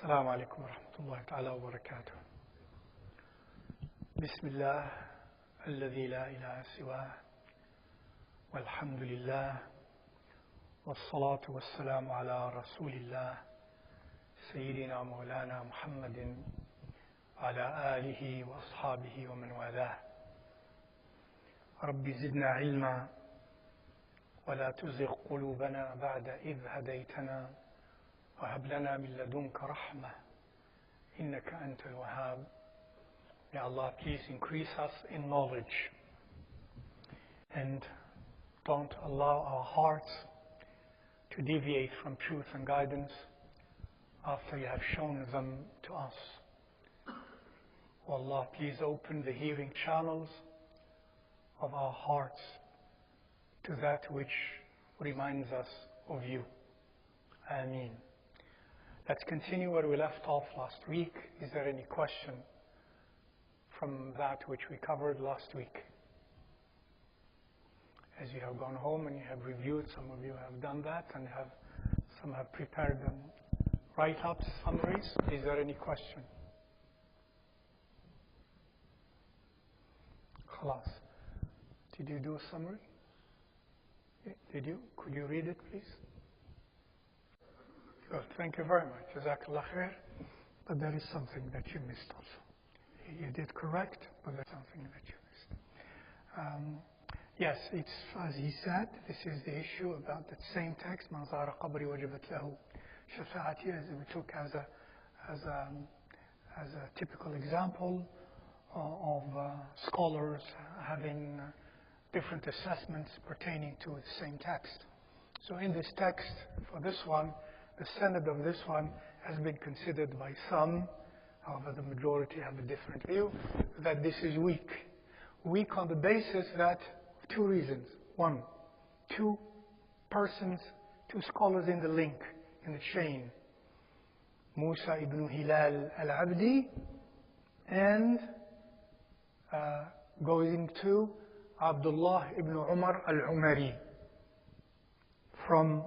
السلام عليكم ورحمة الله تعالى وبركاته. بسم الله الذي لا إله سواه، والحمد لله، والصلاة والسلام على رسول الله سيدنا مولانا محمد على آله وأصحابه ومن والاه. رب زدنا علما ولا تزغ قلوبنا بعد إذ هديتنا وهب لنا من لدنك رحمة إنك أنت الوهاب. May Allah please increase us in knowledge and don't allow our hearts to deviate from truth and guidance after you have shown them to us. O Allah, please open the hearing channels of our hearts to that which reminds us of you. Ameen. Let's continue where we left off last week. Is there any question from that which we covered last week? As you have gone home and you have reviewed, some of you have done that and some have prepared them write-ups, summaries. Is there any question? Khalas. Did you do a summary? Did you? Could you read it, please? Good. Thank you very much. Jazakallah khair. But there is something that you missed also. You did correct, but there's something that you missed. Yes, it's as he said, this is the issue about that same text, Man zara qabri wajabat lahu shafa'ati, as we took as a typical example of scholars having different assessments pertaining to the same text. So in this text, for this one, the sanad of this one has been considered by some, however the majority have a different view, that this is weak. Weak on the basis that, of two reasons. One, two persons, two scholars in the link, in the chain. Musa ibn Hilal al-Abdi and going to Abdullah ibn Umar al-Umari from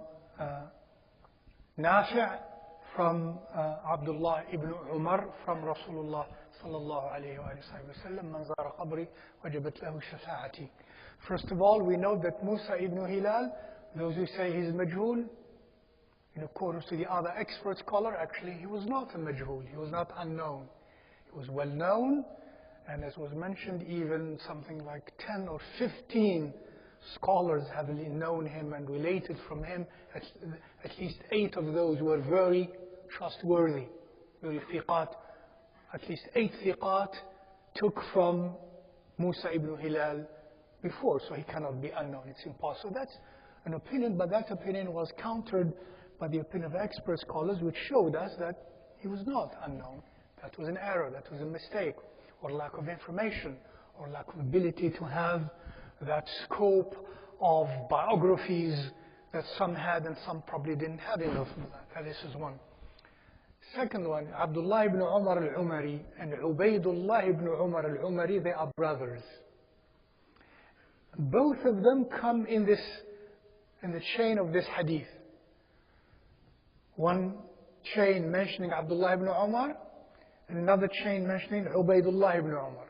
Nafi' from Abdullah ibn Umar from Rasulullah sallallahu alayhi wa sallam, Man zara qabri wajabat lahu shafa'ati. First of all, we know that Musa ibn Hilal, those who say he's majhul, in accordance to the other expert scholar, actually he was not a majhul, he was not unknown. He was well known, and as was mentioned, even something like 10 or 15 scholars have known him and related from him. At least 8 of those were very trustworthy, very thiqat. At least 8 thiqat took from Musa ibn Hilal before, so he cannot be unknown. It's impossible. That's an opinion, but that opinion was countered by the opinion of expert scholars, which showed us that he was not unknown. That was an error, that was a mistake, or lack of information, or lack of ability to have that scope of biographies that some had and some probably didn't have enough of that. This is one. Second one, Abdullah ibn Umar al-Umari and Ubaydullah ibn Umar al-Umari, they are brothers. Both of them come in the chain of this hadith. One chain mentioning Abdullah ibn Umar, and another chain mentioning Ubaydullah ibn Umar.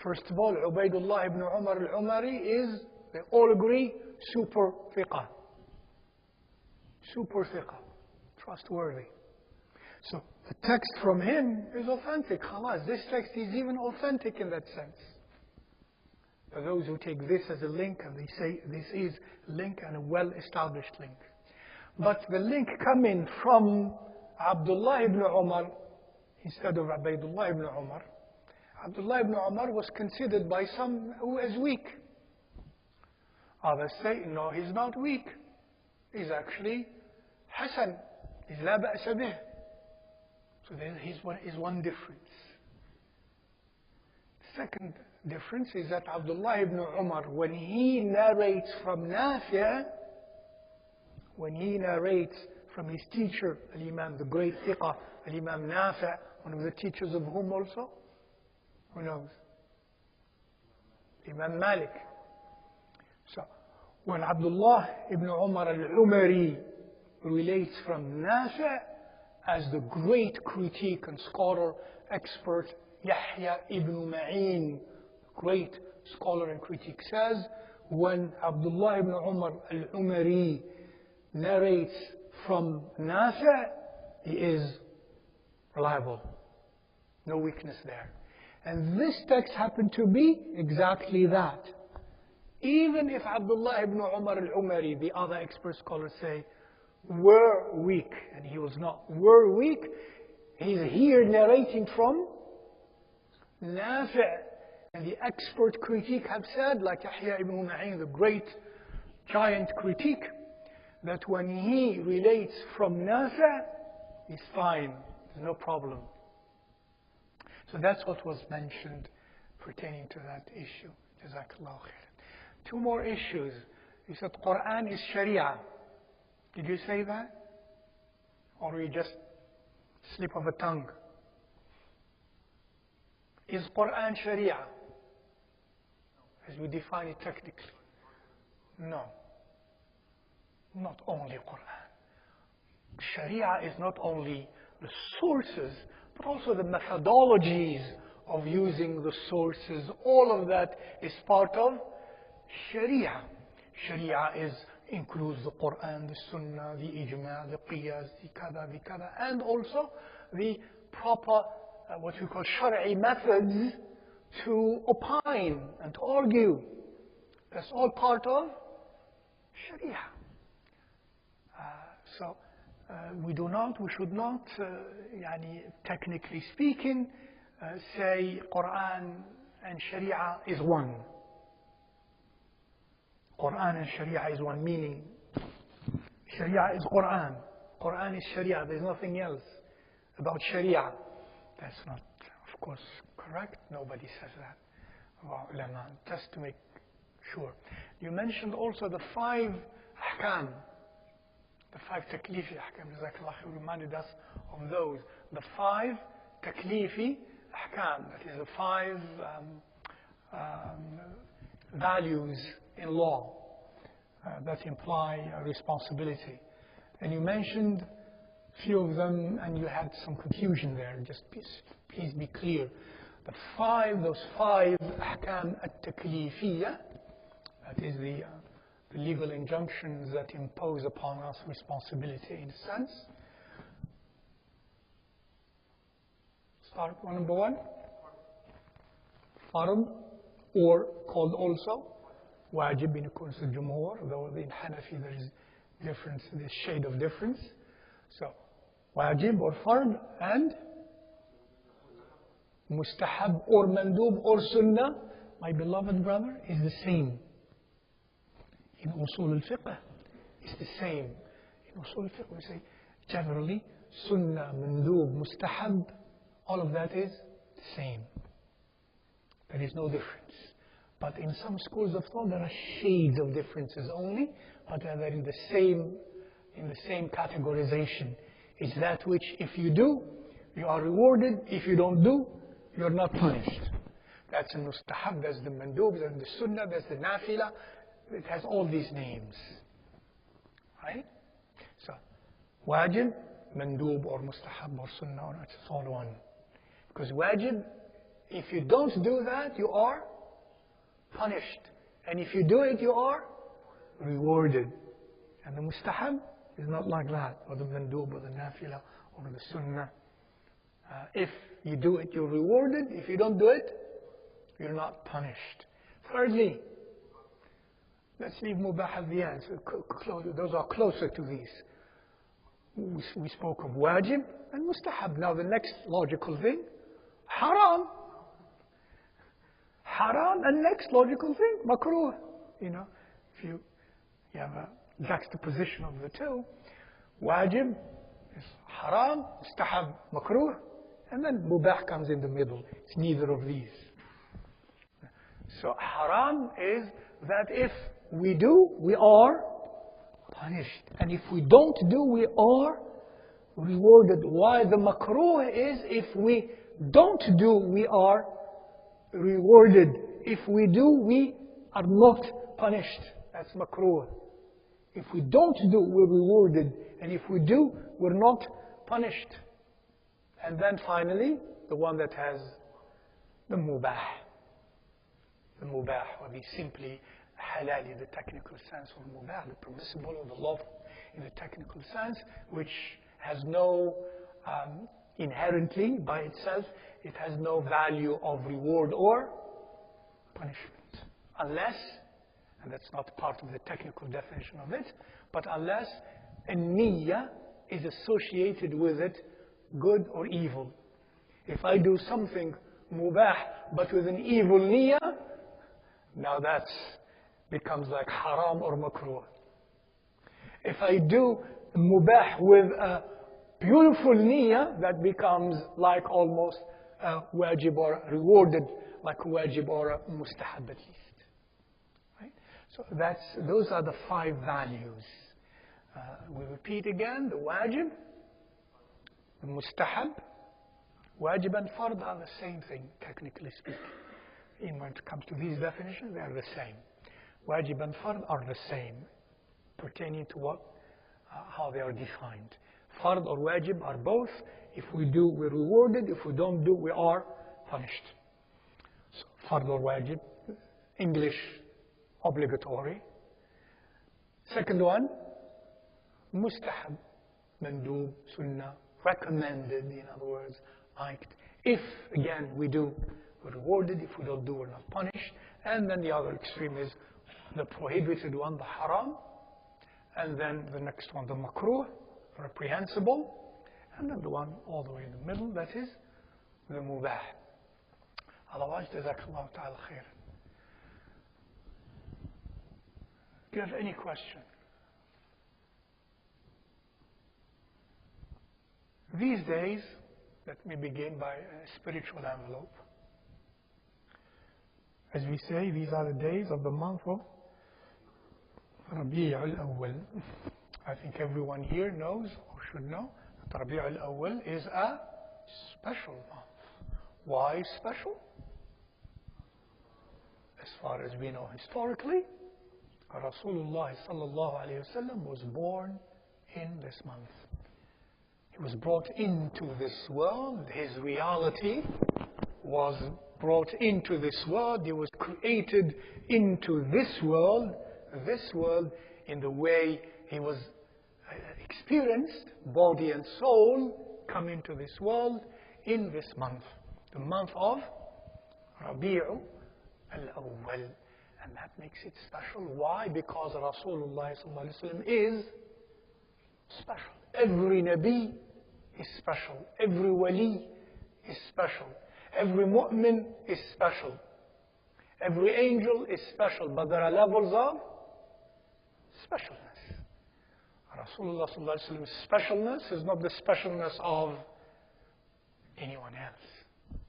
First of all, Ubaydullah ibn Umar al-Umari is, they all agree, super thiqah. Super thiqah. Trustworthy. So the text from him is authentic. Khalas, this text is even authentic in that sense. For those who take this as a link and they say this is a link and a well-established link. But the link coming from Abdullah ibn Umar instead of Ubaydullah ibn Umar, Abdullah ibn Umar was considered by some as weak. Others say, no, he's not weak. He's actually Hasan. He's la ba'sa bih. So there is one difference. Second difference is that Abdullah ibn Umar, when he narrates from Nafi', when he narrates from his teacher, Al-Imam, the great thiqah, Al-Imam Nafi', one of the teachers of whom also? Who knows? Imam Malik. So, when Abdullah ibn Umar al-Umari relates from Nafi', as the great critique and scholar, expert Yahya ibn Ma'in, great scholar and critique, says, when Abdullah ibn Umar al-Umari narrates from Nafi', he is reliable. No weakness there. And this text happened to be exactly that. Even if Abdullah ibn Umar al-Umari, the other expert scholars say, were weak, and he was not, were weak, he's here narrating from Nafi'. And the expert critique have said, like Yahya ibn Ma'in, the great giant critique, that when he relates from Nafi', he's fine, there's no problem. So that's what was mentioned pertaining to that issue. Jazakallahu khairan. Two more issues. You said Quran is Sharia. Did you say that? Or you just slip of a tongue? Is Quran Sharia? As we define it technically. No. Not only Quran. Sharia is not only the sources, but also the methodologies of using the sources. All of that is part of Sharia. Sharia includes the Quran, the Sunnah, the Ijma', the Qiyas, the Kada, and also the proper, what we call Shar'i methods to opine and to argue. That's all part of Sharia. So we should not, technically speaking, say Quran and Sharia is one. Quran and Sharia is one, meaning Sharia is Quran. Quran is Sharia. There's nothing else about Sharia. That's not, of course, correct. Nobody says that about ulama. Just to make sure. You mentioned also the 5 ahkam. The 5 taklifi ahkam. Jazakallah khair, reminded us of those. The 5 taklifi ahkam. That is the 5 values in law that imply responsibility. And you mentioned a few of them and you had some confusion there. Just please be clear. Those 5 ahkam at-taklifiyya, that is the legal injunctions that impose upon us responsibility in a sense. Start one, number 1. Fard, or called also wajib in accordance with Jumhur, though in Hanafi there is difference, this shade of difference. So wajib or fard and mustahab or mandub or sunnah, my beloved brother, is the same. In usul al-fiqh, it's the same. In usul al-fiqh we say generally sunnah, mandub, mustahab, all of that is the same. There is no difference. But in some schools of thought there are shades of differences only, but they're in the same categorization. It's that which if you do, you are rewarded. If you don't do, you're not punished. That's the mustahab, that's the mandub, that's the sunnah, that's the nafila. It has all these names. Right? So, wajib, mandub, or mustahab, or sunnah, or it's all one. Because wajib, if you don't do that, you are punished. And if you do it, you are rewarded. And the mustahab is not like that, or the mandub, or the nafila, or the sunnah. If you do it, you're rewarded. If you don't do it, you're not punished. Thirdly, let's leave mubah at the end. So those are closer to these. We spoke of wajib and mustahab. Now the next logical thing, haram. Haram, and next logical thing, makruh. If you have a juxtaposition of the two, wajib is haram, mustahab, makruh, and then mubah comes in the middle. It's neither of these. So haram is that if we do, we are punished. And if we don't do, we are rewarded. Why the makruh is if we don't do, we are rewarded. If we do, we are not punished. That's makruh. If we don't do, we're rewarded. And if we do, we're not punished. And then finally, the one that has the mubah. The mubah would be simply halal in the technical sense of mubah, the permissible or the lawful in the technical sense, which has no, inherently by itself, it has no value of reward or punishment. Unless, and that's not part of the technical definition of it, but unless a niyyah is associated with it, good or evil. If I do something mubah but with an evil niyyah, now that becomes like haram or makruh. If I do mubah with a beautiful niyyah, that becomes like almost wajib or rewarded, like wajib or mustahab at least. Right? So those are the 5 values. We repeat again, the wajib, the mustahab, wajib and fard are the same thing, technically speaking. When it comes to these definitions, they are the same. Wajib and fard are the same, pertaining to how they are defined. Fard or wajib are both. If we do, we're rewarded. If we don't do, we are punished. So, fard or wajib, English, obligatory. Second one, mustahab, mandub, sunnah, recommended, in other words, liked. If, again, we do, we're rewarded. If we don't do, we're not punished. And then the other extreme is the prohibited one, the haram. And then the next one, the makruh, reprehensible. And then the one all the way in the middle, that is the mubah. Otherwise, jazakallahu ta'ala khair. Do you have any question? These days, let me begin by a spiritual envelope. As we say, these are the days of the month of Rabi' al-Awwal. I think everyone here knows or should know that Rabi' al-Awwal is a special month. Why special? As far as we know historically, Rasulullah sallallahu alayhi wa sallam was born in this month. He was brought into this world. His reality was brought into this world. He was created into this world in the way he was experienced, body and soul, come into this world in this month, the month of Rabi' al-Awwal. And that makes it special. Why? Because Rasulullah sallallahu alayhi wa sallam is special. Every Nabi is special. Every Wali is special. Every mu'min is special. Every angel is special. But there are levels of specialness. Rasulullah sallallahu alayhi wa sallam's specialness is not the specialness of anyone else.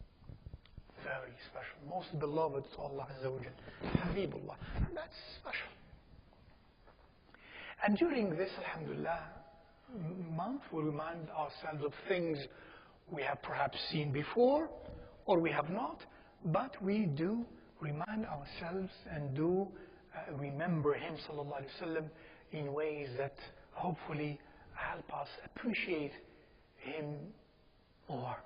Very special. Most beloved to Allah Azza wa Jal. Habibullah. That's special. And during this, alhamdulillah, month, we remind ourselves of things we have perhaps seen before or we have not, but we do remind ourselves and do remember him sallallahu alaihi wasallam in ways that hopefully help us appreciate him more,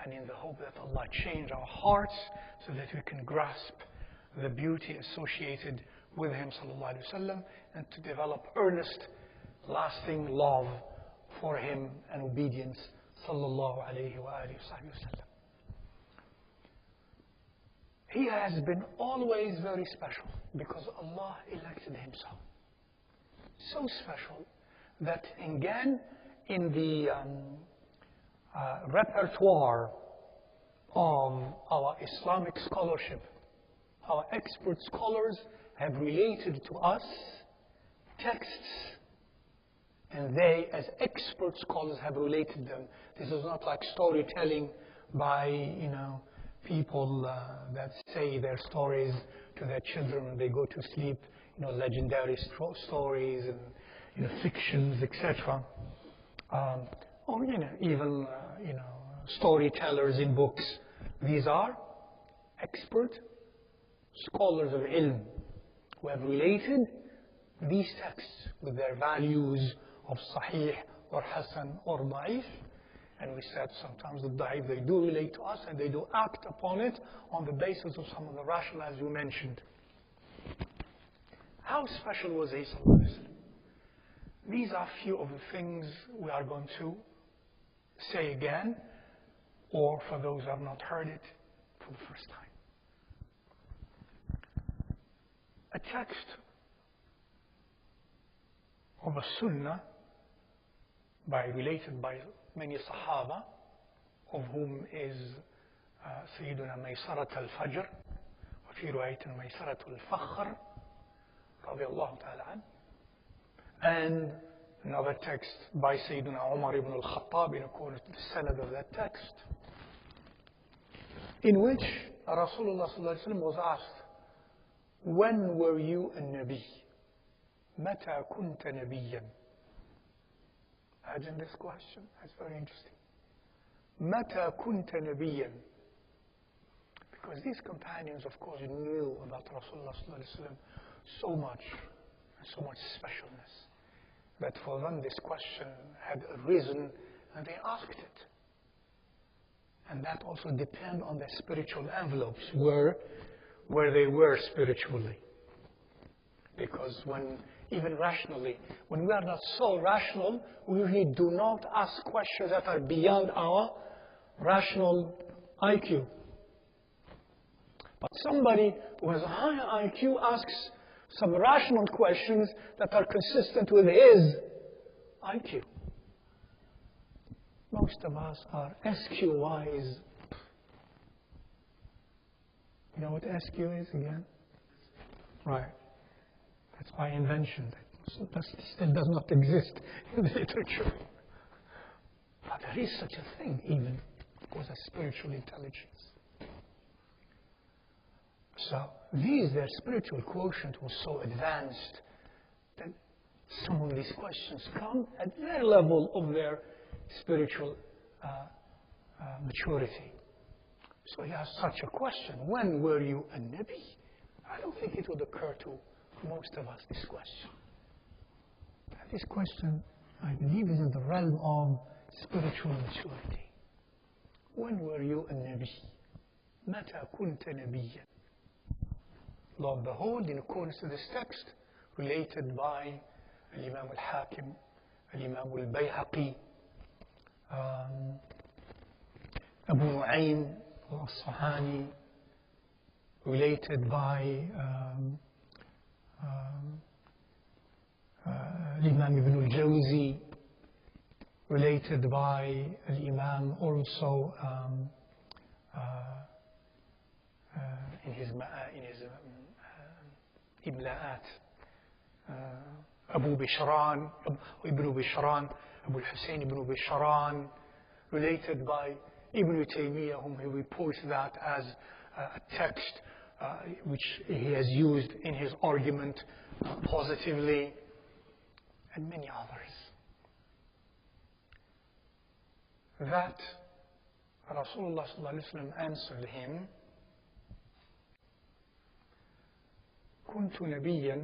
and in the hope that Allah change our hearts so that we can grasp the beauty associated with him sallallahu alaihi wasallam and to develop earnest, lasting love for him and obedience sallallahu alayhi wa alihi wasallam. He has been always very special because Allah elected him so. So special that again in the repertoire of our Islamic scholarship, our expert scholars have related to us texts, and they, as expert scholars, have related them. This is not like storytelling by, people that say their stories to their children when they go to sleep, legendary stories and, fictions, etc. Or, even, storytellers in books. These are expert scholars of ilm who have related these texts with their values of sahih or Hasan or Da'if. And we said sometimes the Da'if, they do relate to us and they do act upon it on the basis of some of the rational, as you mentioned. How special was he? These are few of the things we are going to say again, or for those who have not heard it for the first time. A text of a sunnah related by many Sahaba, of whom is Sayyiduna Maysarat al-Fajr, وفي رواية ميسرة الفخر رضي الله تعالى عنه, and another text by Sayyiduna Umar ibn al-Khattab in accordance with the sanad of that text, in which Rasulullah sallallahu alaihi wasallam was asked, when were you a Nabi? متى كنت نبيا? Imagine this question. That's very interesting. متى كنت نبيا? Because these companions, of course, knew about Rasulullah sallallahu alaihi wasallam so much specialness, that for them this question had arisen and they asked it. And that also depends on their spiritual envelopes, where they were spiritually. Because even rationally, when we are not so rational, we really do not ask questions that are beyond our rational IQ. But somebody who has a higher IQ asks some rational questions that are consistent with his IQ. Most of us are SQ-wise. You know what SQ is again? Right. That's by invention. That still does not exist in the literature. But there is such a thing, even, of course, as spiritual intelligence. So their spiritual quotient was so advanced that some of these questions come at their level of their spiritual maturity. So he asked such a question, when were you a Nabi? I don't think it would occur to most of us, this question. And this question, I believe, is in the realm of spiritual maturity. When were you a Nabi? متى كنت نبيا? Lo and behold, in accordance to this text, related by Imam al-Hakim, Imam al-Bayhaqi, Abu Nu'aym al-Asfahani, related by Imam ibn al-Jawzi, related by Imam also in his Imla'at, Abu Bishran, Ibn Bishran, Abu al-Hussein ibn Bishran, related by Ibn Taymiyyah, whom he reports that as a text which he has used in his argument positively, and many others. That Rasulullah sallallahu alaihi wasallam answered him, كنت نبيا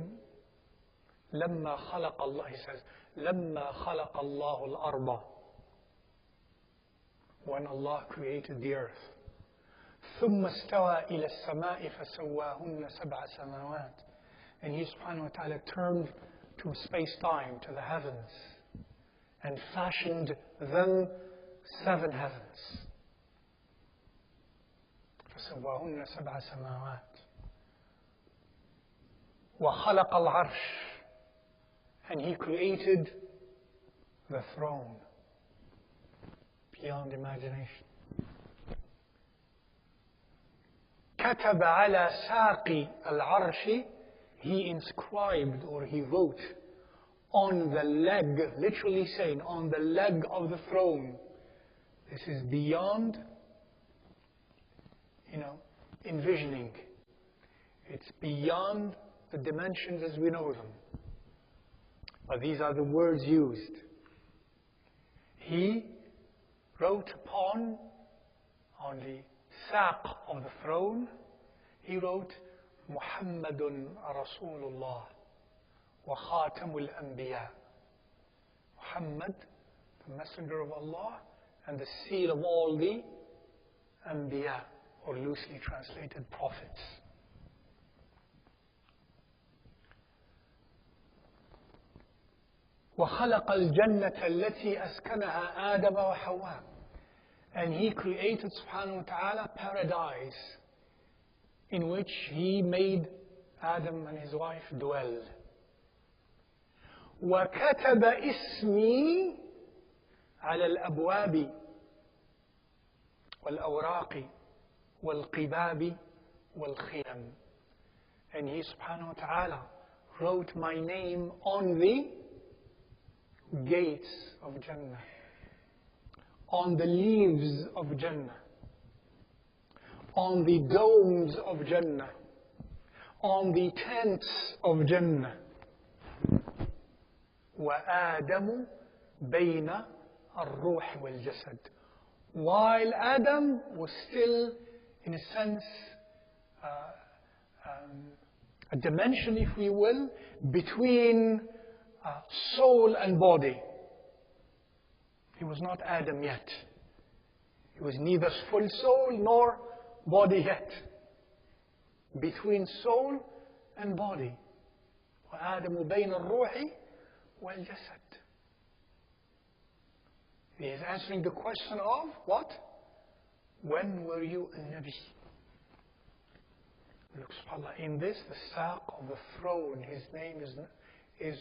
لما خلق الله, he says, لما خلق الله الأرض, when Allah created the earth. ثم استوى إلى السماء فسواهن سبع سماوات, and He subhanahu wa ta'ala turned to space-time, to the heavens, and fashioned them 7 heavens. فسواهن سبع سماوات. وخلق العرش, and He created the throne beyond imagination. كتب على ساق العرش, He inscribed or He wrote on the leg, literally saying on the leg of the throne. This is beyond, envisioning. It's beyond the dimensions as we know them. But these are the words used. He wrote on the saq of the throne, He wrote Muhammadun Rasulullah wa Khatam الأنبياء. Muhammad, the messenger of Allah, and the seal of all the Anbiyā, or loosely translated prophets. وخلق الجنة التي أسكنها آدم وحواء. And He created, subhanahu wa ta'ala, paradise in which He made Adam and his wife dwell. وكتب اسمي على الأبواب والأوراق والقباب والخيام. And He, subhanahu wa ta'ala, wrote my name on the gates of Jannah, on the leaves of Jannah, on the domes of Jannah, on the tents of Jannah. وآدم بين الروح والجسد. While Adam was still, in a sense, a dimension, if we will, between soul and body. He was not Adam yet. He was neither full soul nor body yet. Between soul and body. وآدم بين الروح والجسد. He is answering the question of what? When were you a Nabi? Look, subhanAllah, in this, the saq of the throne, His name is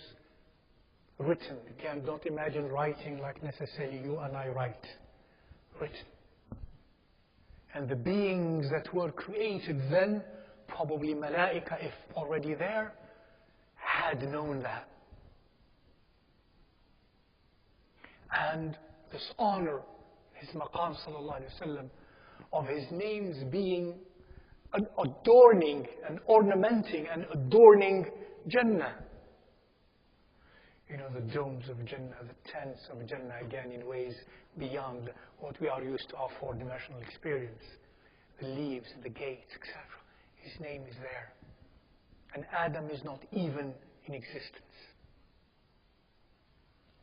written. Again, don't imagine writing like necessarily you and I write. Written. And the beings that were created then, probably malaika, if already there, had known that. And this honor, His maqam sallallahu alayhi wa sallam, of His names being adorning and ornamenting and adorning Jannah. You know, the domes of Jannah, the tents of Jannah, again in ways beyond what we are used to our four-dimensional experience. The leaves, the gates, etc. His name is there. And Adam is not even in existence.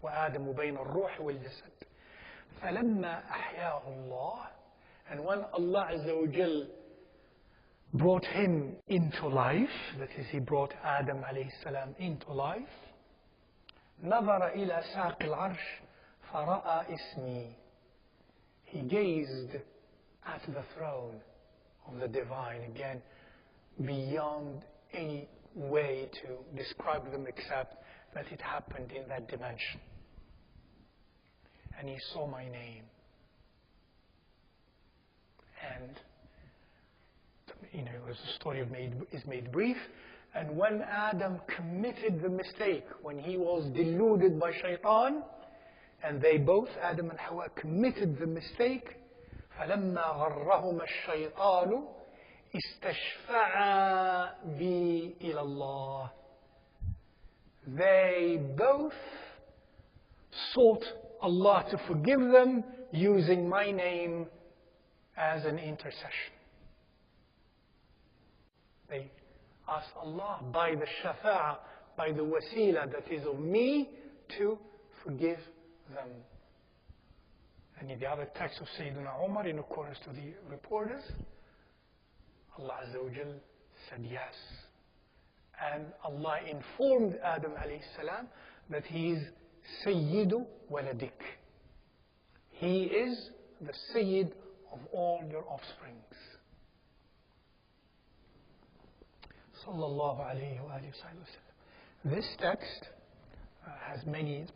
وآدم بين الروح والجسد. فلما أحياه الله. And when Allah Azza wa Jal brought him into life, that is, He brought Adam alayhi salam into life, نظر إلى ساق العرش فرأى اسمي. He gazed at the throne of the divine, again, beyond any way to describe them except that it happened in that dimension. And he saw my name. And, you know, as the story is made brief, and when Adam committed the mistake, when he was deluded by shaitan, and they both, Adam and Hawa, committed the mistake, فَلَمَّا غَرَّهُمَا الشَّيْطَانُ اسْتَشْفَعَا بِي إِلَى اللَّهِ. They both sought Allah to forgive them using my name as an intercession. They asked Allah by the shafa'ah, by the wasila that is of me, to forgive them. And in the other text of Sayyidina Umar, in accordance to the reporters, Allah Azza wa Jal said yes. And Allah informed Adam alayhi salam that he is Sayyidu waladik. He is the Sayyid of all your offsprings. Sallallahu alayhi wa sallam. This text has many,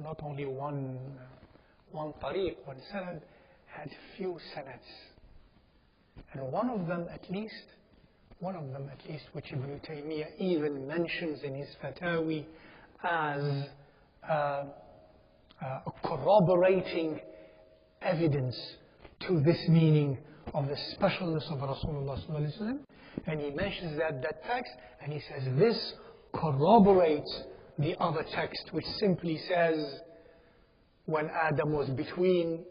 not only one tariq, one sanad, had few sanads. And one of them at least, which Ibn Taymiyyah even mentions in his Fatawi as a corroborating evidence to this meaning of the specialness of Rasulullah sallallahu alaihi wasallam. And he mentions that text, and he says this corroborates the other text, which simply says when Adam was between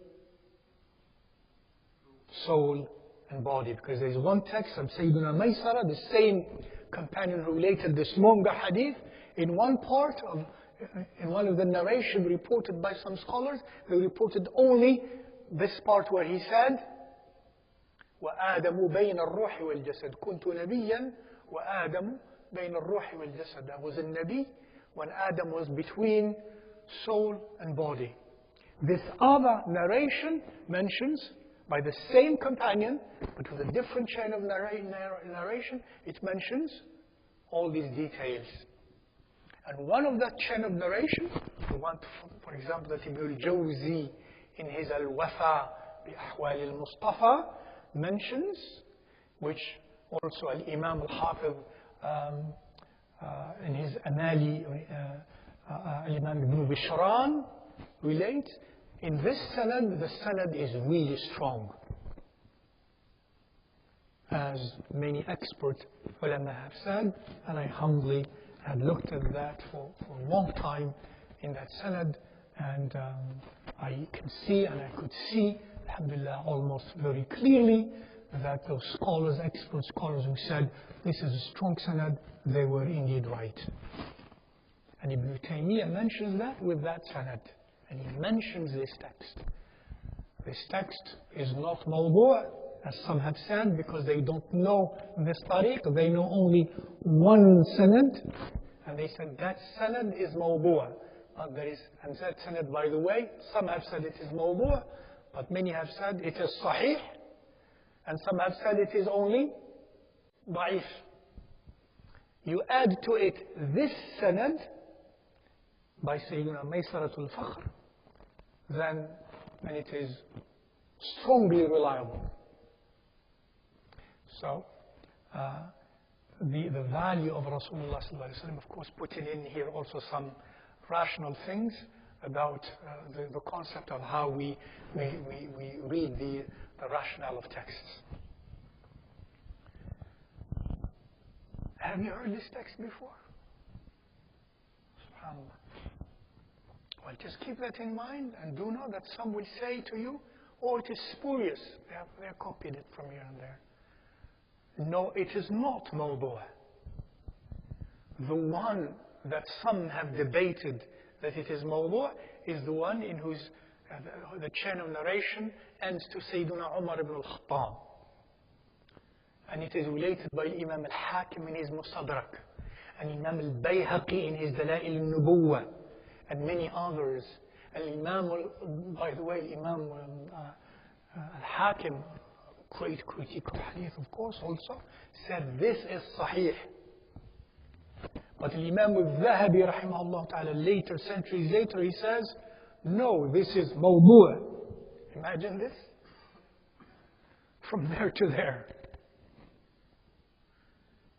soul and body. Because there is one text of Sayyidina Maysara, the same companion who related this longer hadith. In one part of in one of the narration reported by some scholars, they reported only this part where he said, وآدم بين الروح والجسد كنت نبيا وآدم بين الروح والجسد. I was a Nabi when Adam was between soul and body. This other narration mentions, by the same companion, but with a different chain of narration, it mentions all these details. And one of that chain of narration, the one, for example, that Ibn al-Jawzi in his Al-Wafa bi-Ahwal al-Mustafa mentions, which also Al-Imam al-Hafiz in his Amali, Al-Imam Ibn Bishran relates. In this sanad, the sanad is really strong. As many expert ulama have said, and I humbly had looked at that for a long time in that sanad, and I can see, and I could see, alhamdulillah, almost very clearly that those scholars, expert scholars who said this is a strong sanad, they were indeed right. And Ibn Taymiyyah mentions that with that sanad. And he mentions this text. This text is not mawdu', as some have said, because they don't know this tariq. They know only one sanad. And they said that sanad is mawdu'. There is, and that sanad, by the way, some have said it is mawdu', but many have said it is sahih. And some have said it is only da'if. You add to it this sanad by Sayyidina Maysaratul Fakhr, then it is strongly reliable. So, the value of Rasulullah sallallahu alaihi wasallam, of course, putting in here also some rational things about the concept of how we read the rationale of texts. Have you heard this text before? SubhanAllah. Well, just keep that in mind, and do know that some will say to you, oh, it is spurious. They have copied it from here and there. No, it is not mawdu'. The one that some have debated that it is mawdu' is the one in whose the chain of narration ends to Sayyidina Umar ibn al-Khattab. And it is related by Imam al-Hakim in his Mustadrak, and Imam al-Bayhaqi in his Dalail al-Nubuwwah, and many others. And by the way, Imam al-Hakim, great critic of hadith, of course, also said this is sahih. But Imam al-Zahabi, rahimahullah ta'ala, later, centuries later, he says, no, this is mawdu'. Imagine this. From there to there.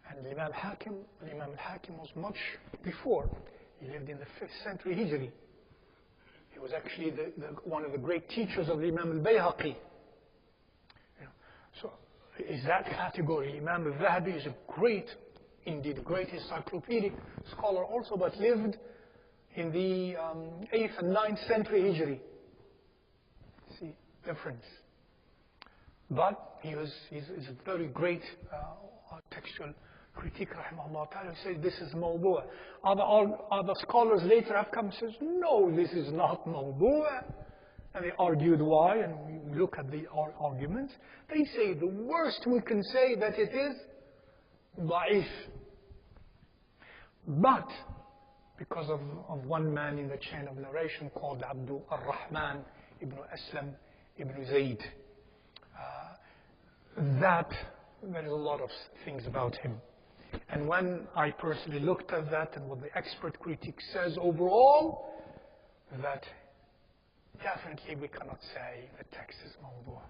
And Imam al-Hakim was much before. He lived in the 5th century Hijri. He was actually one of the great teachers of Imam al-Bayhaqi. So, is that category. Imam al-Zahabi is a great encyclopedic scholar also, but lived in the 8th and 9th century Hijri. See, difference. But he's a very great textual critique, rahimahullah ta'ala, who says this is mawdu'. Other scholars later have come and says, no, this is not mawdu'. And they argued why, and we look at the arguments. They say the worst we can say that it is da'if. But because of one man in the chain of narration called Abdul Ar-Rahman ibn Aslam ibn Zayd, that there is a lot of things about him. And when I personally looked at that and what the expert critique says overall, that definitely we cannot say the text is mawdu'.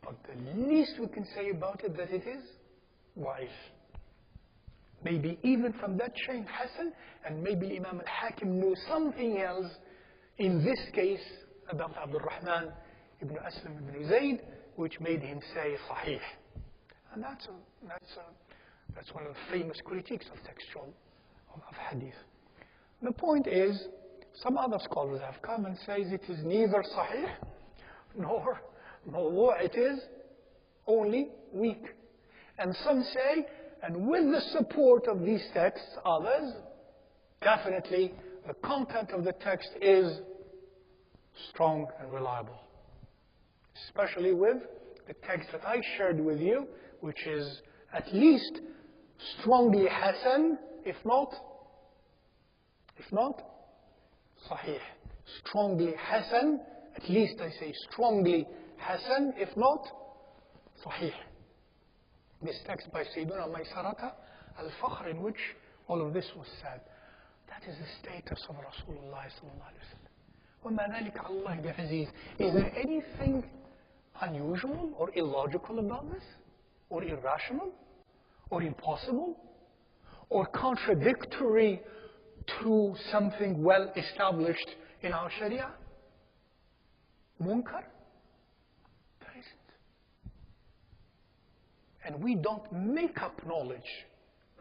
But the least we can say about it that it is da'if. Maybe even from that chain Hasan, and maybe Imam al-Hakim knew something else in this case about Abdul Rahman ibn Aslam ibn Zayd, which made him say sahih. And that's one of the famous critiques of textual of hadith. The point is, some other scholars have come and says it is neither sahih nor mawdu', it is only weak. And some say, and with the support of these texts, others, definitely the content of the text is strong and reliable. Especially with the text that I shared with you, which is at least strongly Hasan, if not Sahih. Strongly Hasan, at least I say strongly Hasan, if not Sahih. This text by Sayyiduna Maysarata al-Fakhr, in which all of this was said. That is the status of Rasulullah sallallahu alayhi wa sallam. وَمَا ذَلِكَ عَلَى اللَّهِ بِعَزِيزٍ. Is there anything unusual or illogical about this? Or irrational? Or impossible? Or contradictory to something well established in our Sharia? Munkar? There isn't. And we don't make up knowledge,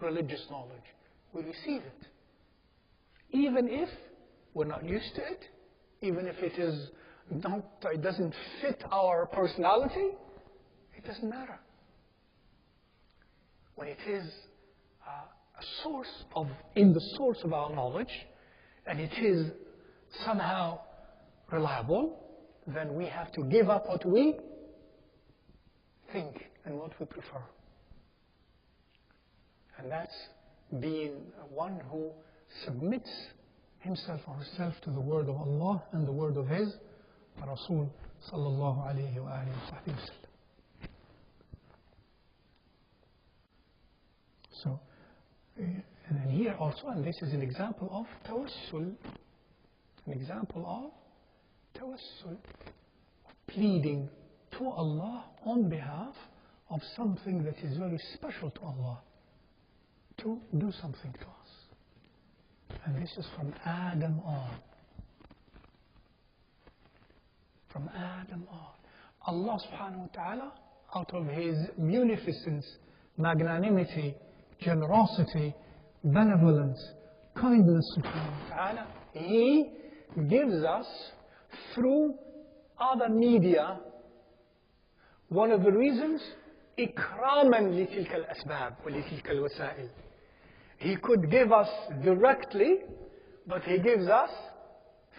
religious knowledge. We receive it. Even if we're not used to it, even if it doesn't fit our personality, it doesn't matter. When it is in the source of our knowledge, and it is somehow reliable, then we have to give up what we think and what we prefer. And that's being one who submits himself or herself to the word of Allah and the word of his Rasul sallallahu alayhi wa sallam. So, and then here also, and this is an example of tawassul, an example of tawassul, of pleading to Allah on behalf of something that is very special to Allah, to do something to us. And this is from Adam on. From Adam on. Allah subhanahu wa ta'ala, out of His munificence, magnanimity, generosity, benevolence, kindness subhanahu wa ta'ala, He gives us through other media. One of the reasons, إكراما لتلك الأسباب ولتلك الوسائل. He could give us directly, but He gives us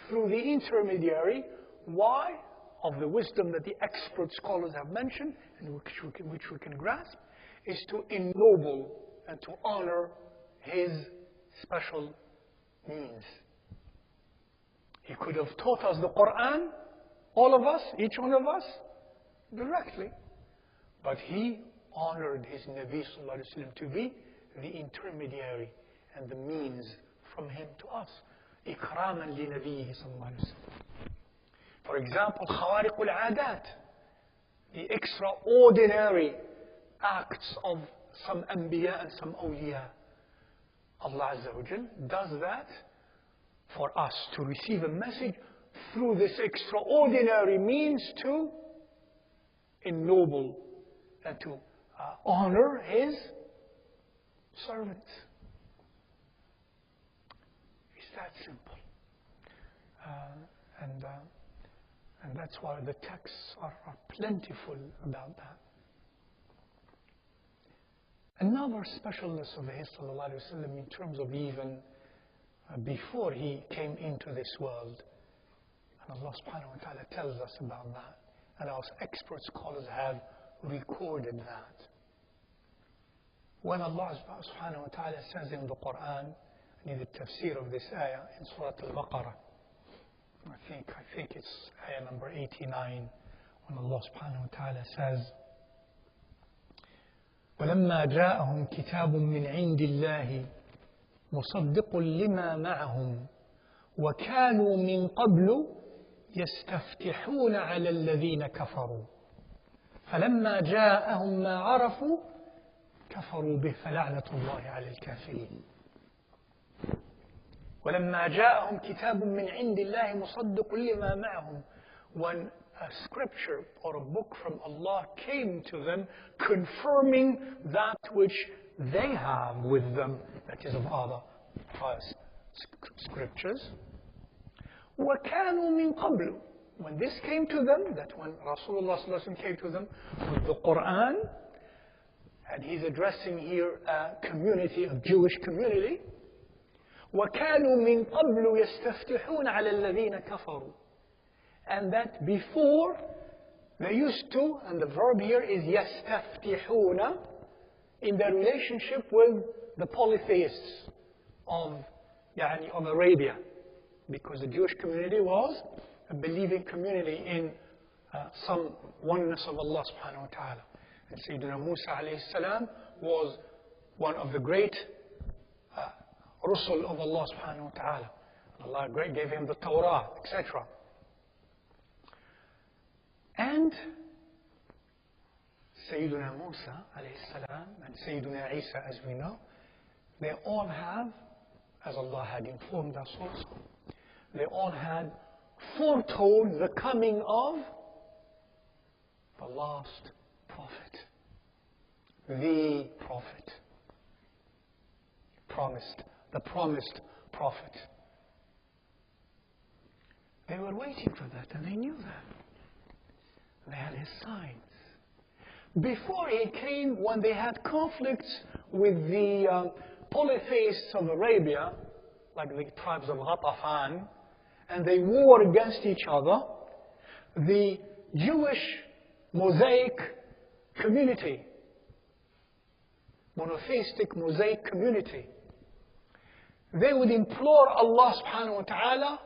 through the intermediary. Why? Of the wisdom that the expert scholars have mentioned, and which we can grasp, is to ennoble and to honor His special means. He could have taught us the Quran, all of us, each one of us, directly. But He honored His Nabi sallallahu alayhi wa sallam to be the intermediary and the means from Him to us. إكراما لنبيه صلى الله عليه وسلم. For example, خوارق العادات, the extraordinary acts of some أنبياء and some أولياء. Allah Azza wa Jal does that for us to receive a message through this extraordinary means to ennoble and to honor His servants. It's that simple. And that's why the texts are plentiful about that. Another specialness of His sallallahu alayhi wa sallam in terms of even before He came into this world. And Allah subhanahu wa ta'ala tells us about that. And our expert scholars have recorded that. When Allah subhanahu wa ta'ala says in the Quran, in the tafsir of this ayah in Surah Al-Baqarah, I think it's ayah number 89, when Allah subhanahu wa ta'ala says, وَلَمَّا جَاءَهُمْ كِتَابٌ مِّنْ عِنْدِ اللَّهِ مُصَدِّقٌ لِمَا مَعَهُمْ وَكَانُوا مِنْ قَبْلُ يَسْتَفْتِحُونَ عَلَى الَّذِينَ كَفَرُوا فَلَمَّا جَاءَهُمْ مَا عَرَفُوا كَفَرُوا بِهِ فَلَعْنَةُ اللَّهِ عَلَى الْكَافِرِينَ. وَلَمَّا جَاءَهُمْ كِتَابٌ مِّنْ عِنْدِ اللَّهِ مُصَدِّقٌ لِمَا مَعَهُمْ. When a scripture or a book from Allah came to them, confirming that which they have with them, that is of other scriptures. وَكَانُوا مِنْ قَبْلُ. When this came to them, that when Rasulullah sallallahu alaihi wasallam came to them with the Quran, and he's addressing here a community, a Jewish community, وكانوا من قبل يستفتحون على الذين كفروا. And that before they used to, and the verb here is يستفتحون, in their relationship with the polytheists of Arabia, because the Jewish community was a believing community in some oneness of Allah subhanahu wa ta'ala. And Sayyidina Musa alayhi salam was one of the great Rusul of Allah subhanahu wa ta'ala. Allah gave him the Torah, etc. And Sayyidina Musa alayhi salam and Sayyidina Isa, as we know, they all have, as Allah had informed us also, they all had foretold the coming of the last prophet, the prophet, the promised prophet. They were waiting for that, and they knew that. They had his signs. Before he came, when they had conflicts with the polytheists of Arabia, like the tribes of Ghatafan, and they warred against each other, the Jewish Mosaic community, monotheistic Mosaic community, they would implore Allah subhanahu wa ta'ala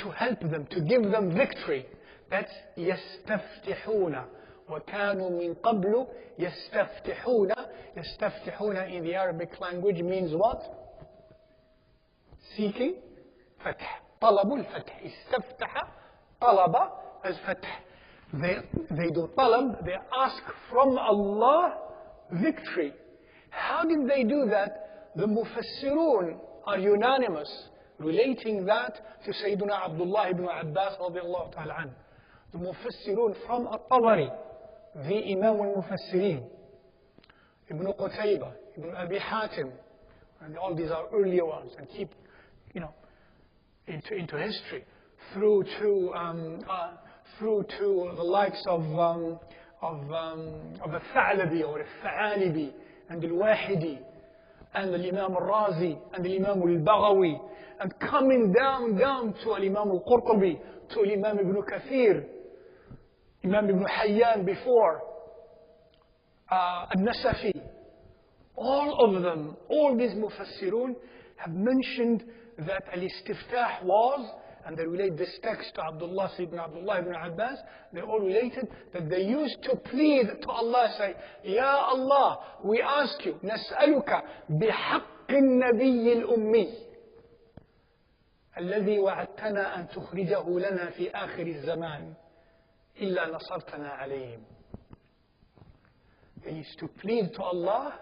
to help them, to give them victory. That's يستفتحون. وكانوا من قبل يستفتحون. يستفتحون in the Arabic language means what? Seeking فتح. طلب الفتح. استفتح طلب as فتح. They do طلب, they ask from Allah victory. How did they do that? The Mufassirun are unanimous, relating that to Sayyidina Abdullah ibn Abbas radiallahu ta'ala anhu. The Mufassirun from At-Tabari, the Imam al-Mufassirin, Ibn Qutayba, Ibn Abi Hatim, and all these are earlier ones, and keep, into history, through to the likes of Al-Tha'labi or Al-Tha'alibi and Al-Wahidi and Al-Imam Al-Razi and Al-Imam Al-Baghawi, and coming down to Al-Imam Al-Qurtubi, to Al-Imam Ibn Kathir, Imam Ibn Hayyan before, Al-Nasafi. All of them, all these Mufassirun have mentioned that Al-Istiftah was, and they relate this text to Sayyidina Abdullah ibn Abbas, they all related that they used to plead to Allah, say, Ya Allah, we ask you, نسألك بحق النبي الأمي الذي وعدتنا أن تخرجه لنا في آخر الزمان إلا نصرتنا عليهم. They used to plead to Allah,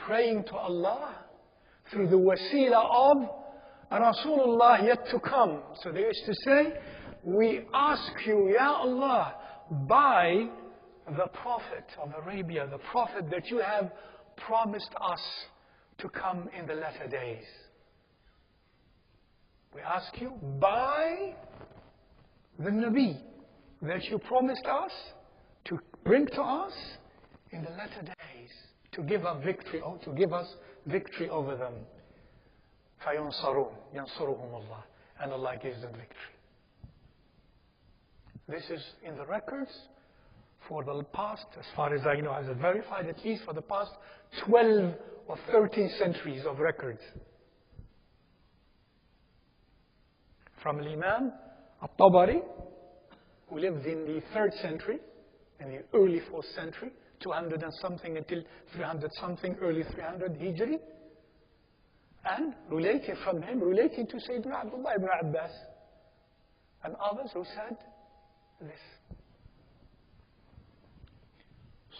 praying to Allah through the wasila of Rasulullah yet to come. So they used to say, we ask you, Ya Allah, by the Prophet of Arabia, the Prophet that you have promised us to come in the latter days. We ask you by the Nabi that you promised us to bring to us in the latter days, to give us victory, or to give us victory over them. فَيُنصَرُونَ يَنصُرُهُمُ اللَّهُ, and Allah gives them victory. This is in the records for the past, as far as I know, as verified at least for the past 12 or 13 centuries of records. From Imam At-Tabari, who lived in the 3rd century, in the early 4th century, 200 and something until 300 something, early 300 Hijri, and relating from him, relating to Sayyidina Abdullah ibn Abbas, and others who said this.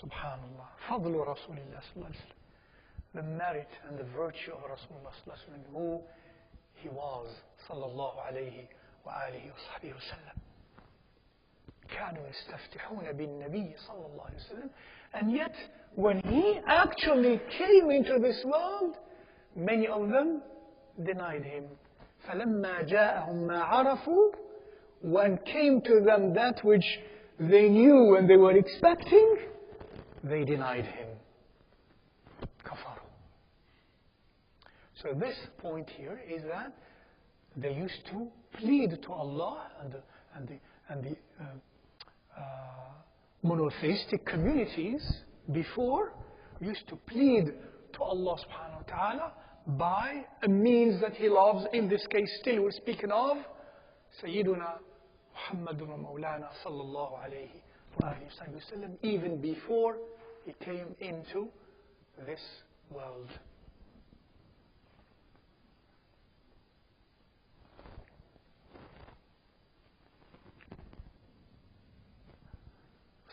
Subhanallah. Fadlu Rasulillah sallallahu alayhi wa sallam. The merit and the virtue of Rasulullah sallallahu alayhi wa sallam, who he was, sallallahu alayhi wa alihi wa sahbihi wa sallam. كانوا يستفتحون بالنبي صلى الله عليه وسلم. And yet, when he actually came into this world, many of them denied him. فلما جاءهم ما عرفوا, when came to them that which they knew and they were expecting, they denied him. كفروا. So this point here is that they used to plead to Allah and the monotheistic communities before used to plead to Allah subhanahu wa ta'ala by a means that He loves. In this case, still we're speaking of Sayyiduna Muhammad wa Mawlana sallallahu alayhi wa sallam, even before He came into this world.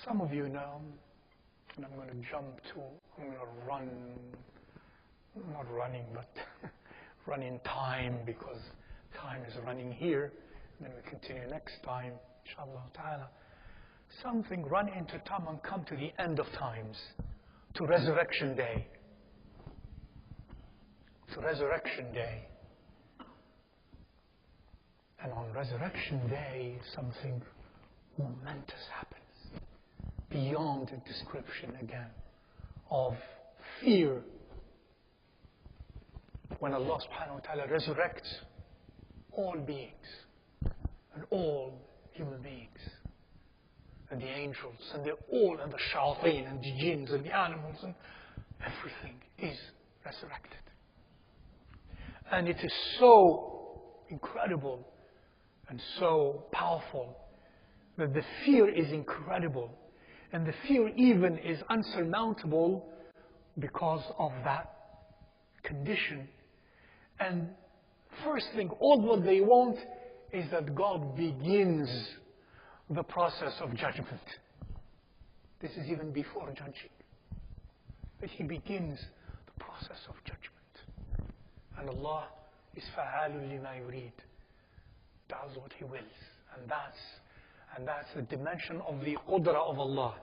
Some of you know, and I'm going to run, not running, but run in time, because time is running here, and then we continue next time, inshallah ta'ala. Something run into time and come to the end of times, to Resurrection Day. To Resurrection Day. And on Resurrection Day, something momentous happens. Beyond the description again of fear. When Allah subhanahu wa ta'ala resurrects all beings and all human beings and the angels and the shayateen and the jinns and the animals and everything is resurrected. And it is so incredible and so powerful that the fear is incredible. And the fear even is unsurmountable because of that condition. And first thing, all what they want is that God begins the process of judgment. This is even before judging. That He begins the process of judgment. And Allah is fa'alun lima yurid. Does what He wills. And that's the dimension of the qudra of Allah,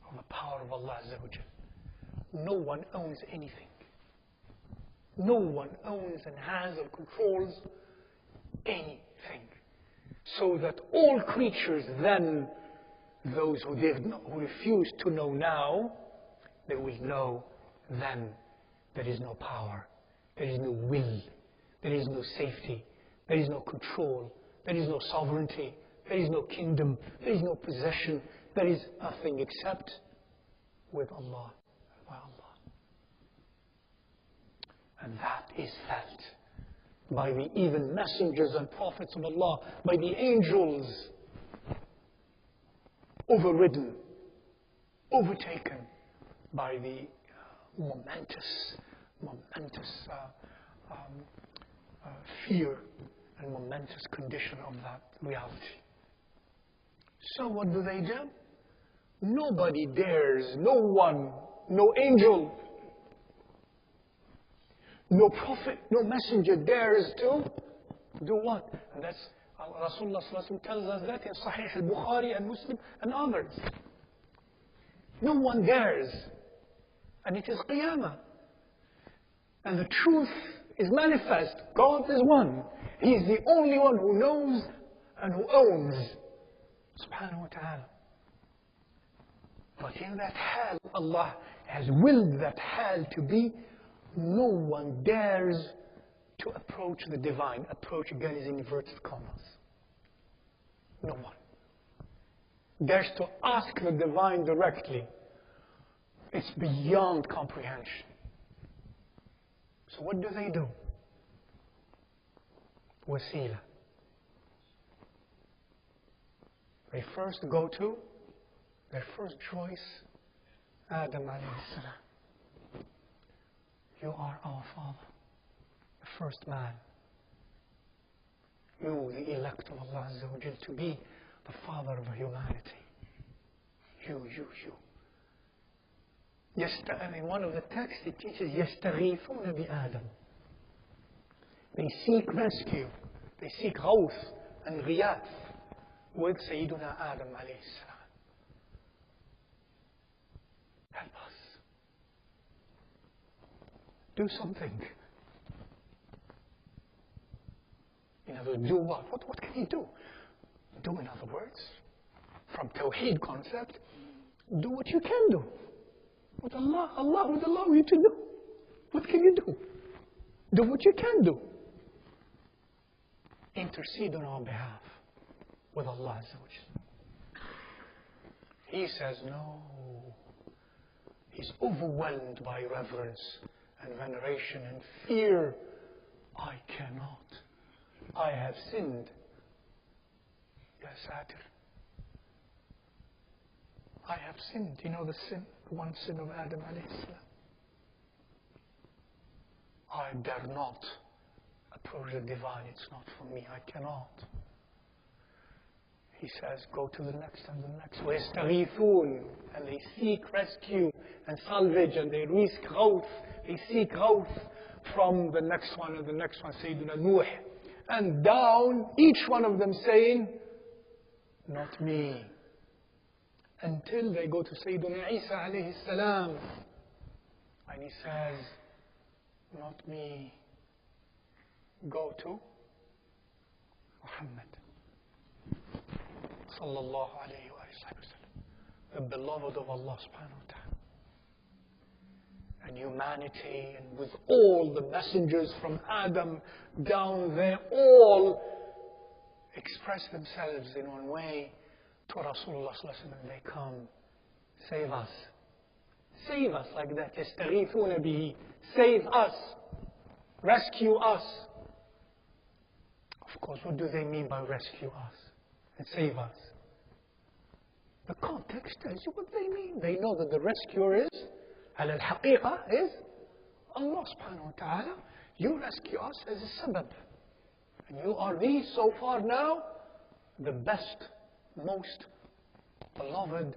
of the power of Allah Azza wa Jal. No one owns anything. No one owns and has or controls anything. So that all creatures then, those who refuse to know now, they will know then there is no power, there is no will, there is no safety, there is no control, there is no sovereignty. There is no kingdom, there is no possession, there is nothing except with Allah and by Allah. And that is felt by the even messengers and prophets of Allah, by the angels, overridden, overtaken by the momentous fear and momentous condition of that reality. So what do? Nobody dares, no one, no angel, no prophet, no messenger dares to do what? And that's Rasulullah tells us that in Sahih al-Bukhari and Muslim and others. No one dares. And it is Qiyamah. And the truth is manifest. God is one. He is the only one who knows and who owns. Subhanahu wa ta'ala. But in that hal, Allah has willed that hal to be. No one dares to approach the divine. Approach again is in inverted commas. No one dares to ask the divine directly. It's beyond comprehension. So what do? Wasila. They first go to their first choice, Adam alayhi salam. You are our father, the first man. You, the elect of Allah Azza wa Jal, to be the father of humanity. You. In one of the texts it teaches, يَسْتَغِيثُونَ بِآدَمَ. They seek rescue, they seek ghawth and ghiyath with Sayyiduna Adam alayhi salam. Help us. Do something. In other words, do what? What can you do? Do, in other words, from Tawheed concept, do what you can do. What Allah would allow you to do. What can you do? Do what you can do. Intercede on our behalf with Allah Azza wa Jalla. He says no. He's overwhelmed by reverence and veneration and fear. I cannot. I have sinned. Ya Satir. I have sinned. You know the sin, the one sin of Adam alayhi salam. I dare not approach the divine. It's not for me. I cannot. He says, go to the next and the next. وَيَسْتَغِيثُونَ. And they seek rescue and salvage and they seek growth. They seek growth from the next one and the next one, Sayyidina Nuh. And down, each one of them saying, not me. Until they go to Sayyidina Isa alayhi salam. And he says, not me. Go to Muhammad. Sallallahu alayhi wa sallam. The beloved of Allah subhanahu wa ta'ala. And humanity, and with all the messengers from Adam down there, all express themselves in one way to Rasulullah sallallahu alayhi wa sallam. They come, save us. Save us like that. يَسْتَغِيثُونَ بِهِ. Save us. Rescue us. Of course, what do they mean by rescue us and save us? The context tells you what they mean. They know that the rescuer is, على الحقيقة, is Allah subhanahu wa ta'ala. You rescue us as a sabab. And you are so far now, the best, most beloved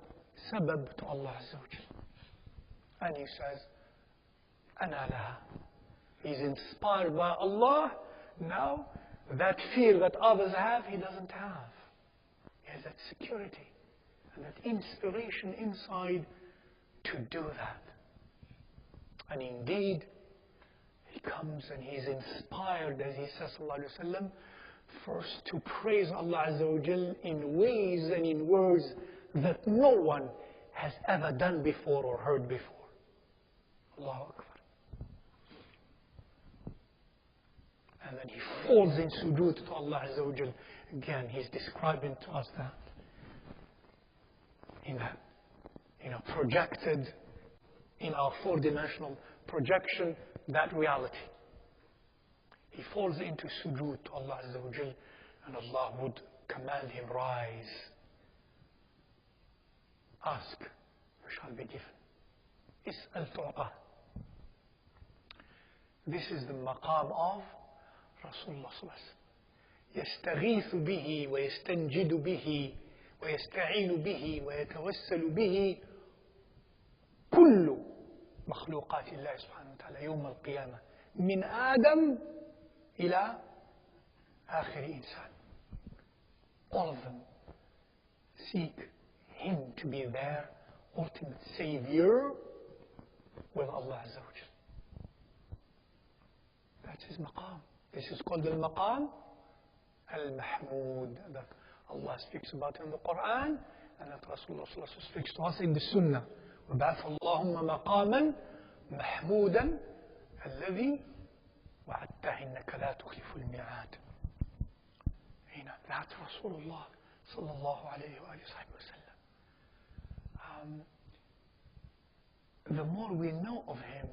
sabab to Allah Azza wa Jalla. And he says, أنا لها. He's inspired by Allah. Now, that fear that others have, he doesn't have. He has that security and that inspiration inside to do that. And indeed, he comes and he's inspired, as he says, sallallahu alaihi wasallam, first to praise Allah Azza wa Jal in ways and in words that no one has ever done before or heard before. Allahu Akbar. And then he falls in sujood to Allah Azza wa Jal. Again, he's describing to us that in a projected, in our four-dimensional projection, that reality. He falls into sujood to Allah Azza wa Jal, and Allah would command him, rise. Ask, you shall be given. Is'al tu'ta. This is the maqam of Rasulullah sallallahu alaihi wasallam. يستغيث به ويستنجد به ويستعين به ويتوسل به كل مخلوقات الله سبحانه وتعالى يوم القيامة من آدم إلى آخر إنسان. All of them seek him to be their ultimate savior with Allah Azza wa Jalla. That's his maqam. This is called al-maqam al-mahmud, that Allah speaks about in the Quran and that Rasulullah speaks to us in the Sunnah. وَبَعَثَ اللَّهُمَّ مَقَامًا مَحْمُودًا الَّذِي وَعَدْتَهِ إِنَّكَ لَا تُخْلِفُ الْمِيعَادِ. That's Rasulullah sallallahu alayhi wa sallam. The more we know of him,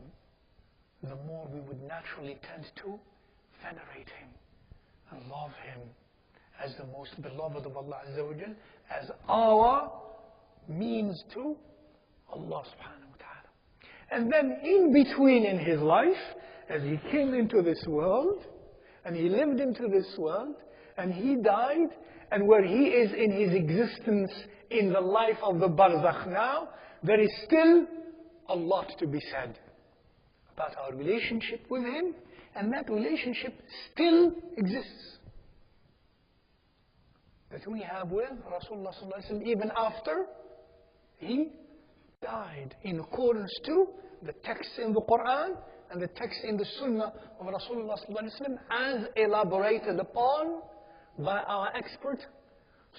the more we would naturally tend to venerate him and love him as the most beloved of Allah Azza wa Jal, as our means to Allah subhanahu wa ta'ala. And then in between in his life, as he came into this world, and he lived into this world, and he died, and where he is in his existence in the life of the barzakh now, there is still a lot to be said about our relationship with him, and that relationship still exists. That we have with Rasulullah sallallahu alaihi wasallam even after he died, in accordance to the texts in the Quran and the texts in the Sunnah of Rasulullah sallallahu alaihi wasallam, as elaborated upon by our expert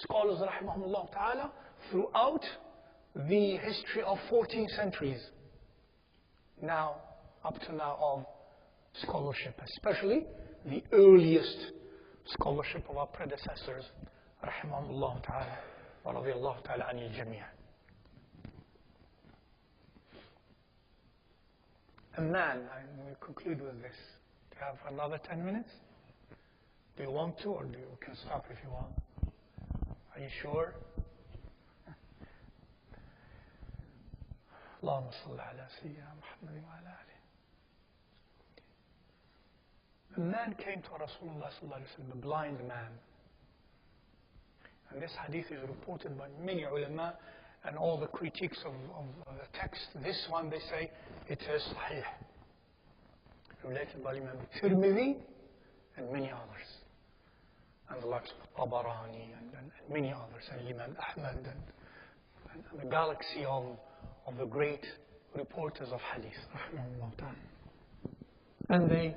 scholars rahimahumullah ta'ala throughout the history of 14 centuries now, up to now, of scholarship, especially the earliest scholarship of our predecessors, rahimahumullah ta'ala, wa radiyallahu ta'ala anil jami'ah. A man, and we'll conclude with this. Do you have another 10 minutes? Do you want to, or you can stop if you want? Are you sure? اللهم صل على سيدنا محمد وعلى آله. A man came to Rasulullah sallallahu alaihi wasallam, a blind man. And this hadith is reported by many ulama, and all the critiques of the text. This one, they say, it is sahih. Related by Imam Tirmidhi and many others. And the likes of Tabarani and many others, and Imam Ahmad and the galaxy of the great reporters of hadith. And the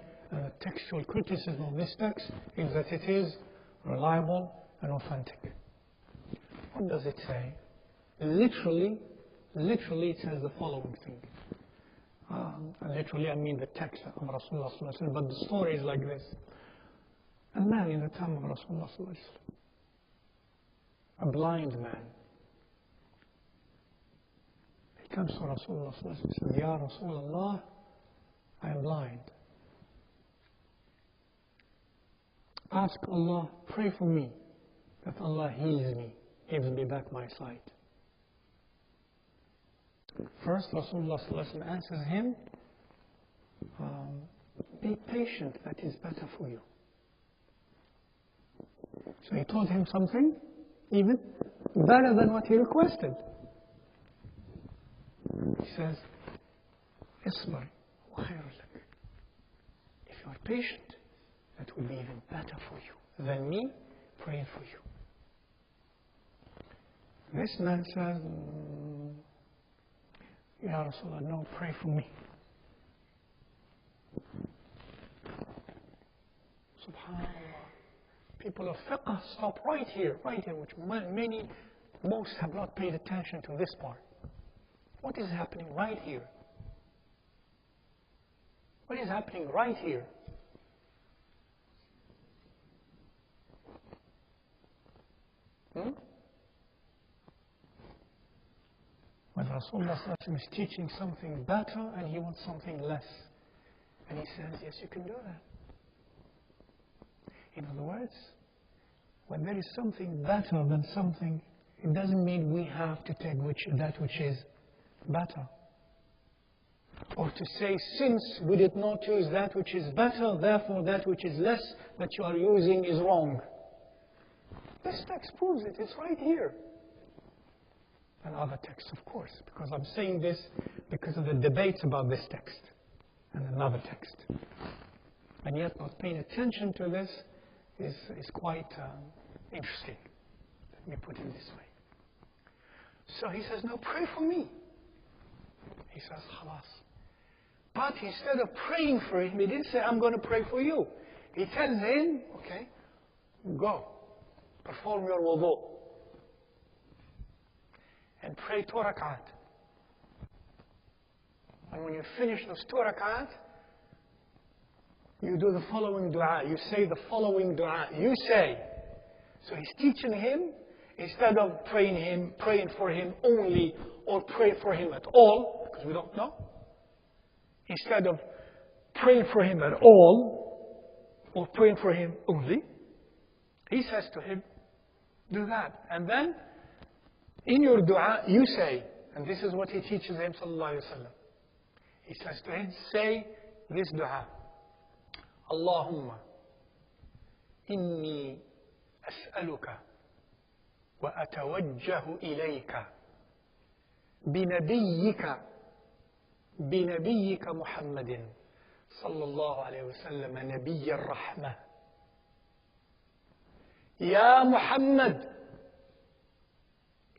textual criticism of this text is that it is reliable and authentic. What does it say? Literally it says the following thing. Literally I mean the text of Rasulullah sallallahu alaihi wasallam, but the story is like this. A man in the time of Rasulullah sallallahu alaihi wasallam, a blind man, he comes to Rasulullah sallallahu alaihi wasallam and says, Ya Rasulullah, I am blind. Ask Allah, pray for me, that Allah heals me, gives me back my sight. First, Rasulullah sallallahu alaihi wasallam answers him, be patient, that is better for you. So he told him something even better than what he requested. He says, اسمى وخلق. If you are patient, that will be even better for you than me praying for you. This man says, Ya Rasulullah, no, pray for me. Subhanallah. People of fiqh stop right here, which most have not paid attention to this part. What is happening right here? What is happening right here? When Rasulullah is teaching something better and he wants something less. And he says, yes, you can do that. In other words, when there is something better than something, it doesn't mean we have to take that which is better. Or to say, since we did not use that which is better, therefore that which is less that you are using is wrong. This text proves it. It's right here. And other texts, of course, because I'm saying this because of the debates about this text and another text. And yet not paying attention to this is quite interesting. Let me put it this way. So he says, no, pray for me. He says, khalas. But instead of praying for him, he didn't say, I'm going to pray for you. He tells him, okay, go, perform your wudu, and pray 2 rak'at. And when you finish those 2 rak'at, you do the following dua. You say the following dua. You say. So he's teaching him, instead of praying for him only, or pray for him at all, because we don't know. Instead of praying for him at all, or praying for him only, he says to him, do that. And then, in your dua, you say, and this is what he teaches him, sallallahu alayhi wa sallam. He says to him, say this dua. Allahumma inni as'aluka wa atawajjahu ilayka binabiyyika Muhammadin sallallahu alayhi wa sallam nabiyya ar-rahmah. Ya Muhammad,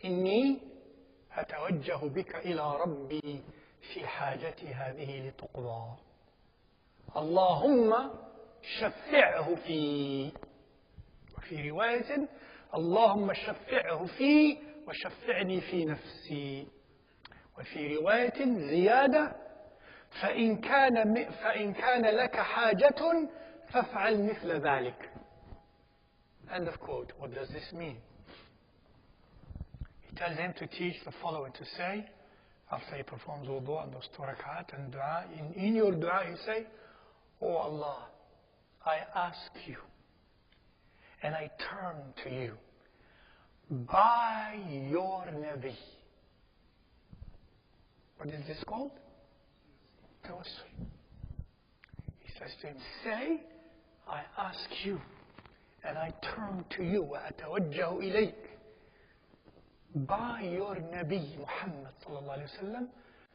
inni atawajjahu bika ila rabbi في حاجتي هذه لتقضى. اللهم شفعه في. وفي رواية اللهم شفعه في وشفعني في نفسي. وفي رواية زيادة فإن كان لك حاجة فافعل مثل ذلك. End of quote. What does this mean? He tells him to teach the follower to say, after he performs wudu and those 2 rak'at and dua, in your dua you say, Oh Allah, I ask you and I turn to you by your Nabi. What is this called? Tawassul. He says to him, say, I ask you and I turn to you, وأتوجه إليك, by your Nabi Muhammad sallallahu alayhi wa sallam,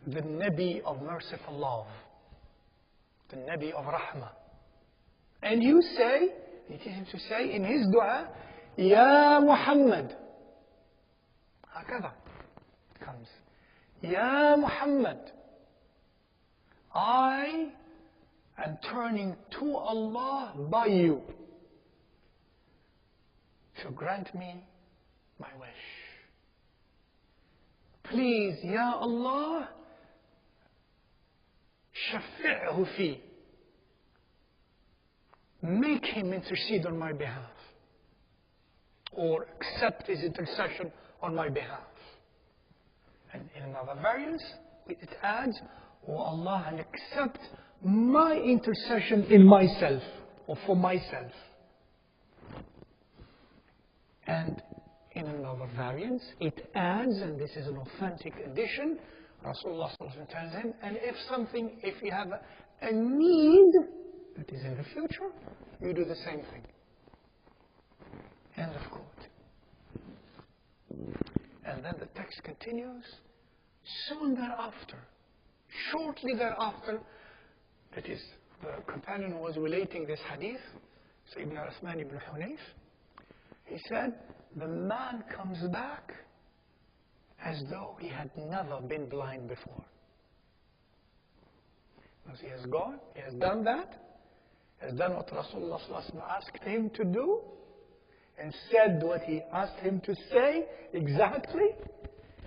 the Nabi of merciful love, the Nabi of Rahmah. And you say, he teaches him to say in his dua, Ya Muhammad. هكذا comes. Ya Muhammad, I am turning to Allah by you to grant me my wish. Please, Ya Allah, shafi'hu fi. Make him intercede on my behalf, or accept his intercession on my behalf. And in another variance, it adds, Oh Allah, and accept my intercession in myself, or for myself. And in another variance, it adds, and this is an authentic addition, Rasulullah tells him, and if you have a need that is in the future, you do the same thing. End of quote. And then the text continues, soon thereafter, shortly thereafter, that is, the companion who was relating this hadith, Sayyidina Uthman ibn Hunayf, he said, the man comes back as though he had never been blind before. Because he has gone, he has done that, has done what Rasulullah asked him to do, and said what he asked him to say exactly,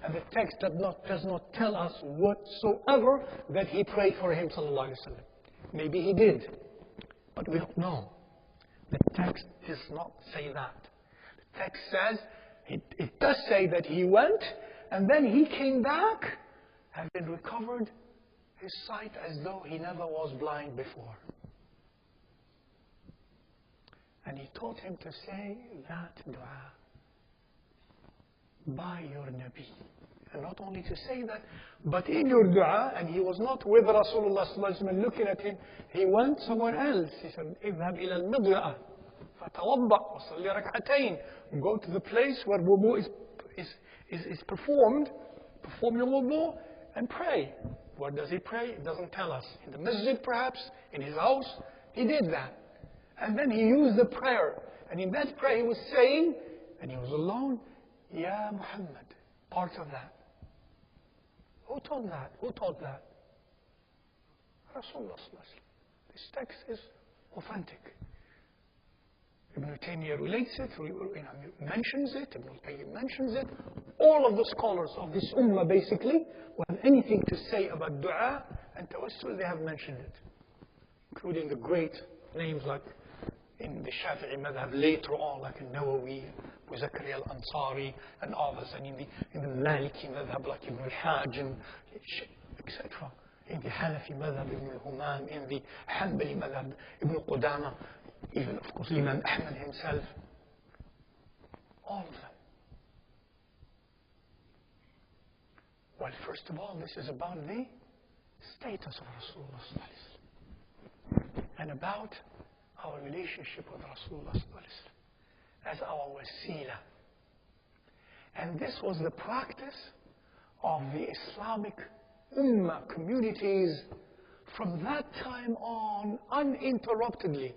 and the text does not tell us whatsoever that he prayed for him, sallallahu alaihi wasallam. Maybe he did, but we don't know. The text does not say that. The text says, it does say that he went, and then he came back, having recovered his sight as though he never was blind before. And he taught him to say that dua by your Nabi. And not only to say that, but in your dua, and he was not with Rasulullah sallallahu alaihi wasallam looking at him, he went somewhere else. He said, اذهب إلى المضجع فتوضأ وصلي ركعتين. Go to the place where wudu is performed, perform your wudu and pray. Where does he pray? It doesn't tell us. In the masjid perhaps, in his house, he did that. And then he used the prayer. And in that prayer he was saying, and he was alone, Ya Muhammad. Part of that. Who taught that? Who taught that? Rasulullah. This text is authentic. Ibn Taymiyyah relates it, mentions it, Ibn Qayyim mentions it. All of the scholars of this ummah basically, who have anything to say about dua and tawassul, they have mentioned it. Including the great names like in the Shafi'i madhab later on, like in Nawawi, Zakaria al-Ansari and others, and in the Maliki madhab like Ibn al-Hajj, etc. In the Hanafi madhab, Ibn al-Humam, in the Hanbali madhab, Ibn Qudama, even of course Imam Ahmad himself. All of them. Well, first of all, this is about the status of Rasulullah and about our relationship with Rasulullah as our wasila. And this was the practice of the Islamic Ummah communities from that time on uninterruptedly.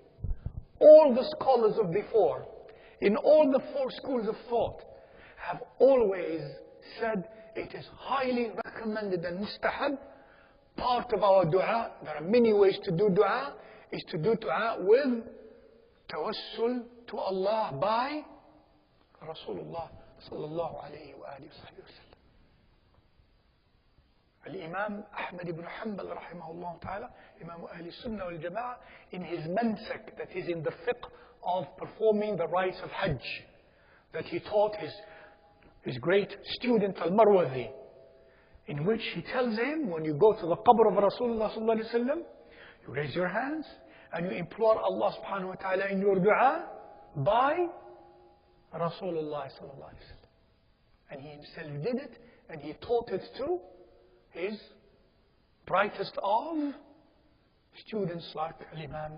All the scholars of before, in all the 4 schools of thought, have always said it is highly recommended and mustahab. Part of our dua, there are many ways to do dua, is to do dua with tawassul to Allah by Rasulullah sallallahu alayhi wa sallam. Al-Imam Ahmad ibn Hanbal rahimahullah ta'ala, Imam Ahl Sunnah wal Jama'ah, in his mansak, that is in the fiqh of performing the rites of Hajj, that he taught his great student Al-Marwazi, in which he tells him, when you go to the qabr of Rasulullah sallallahu alayhi wa sallam, you raise your hands and you implore Allah subhanahu wa ta'ala in your dua by Rasulullah sallallahu alayhi wa sallam. And he himself did it, and he taught it to his brightest of students like Al-Imam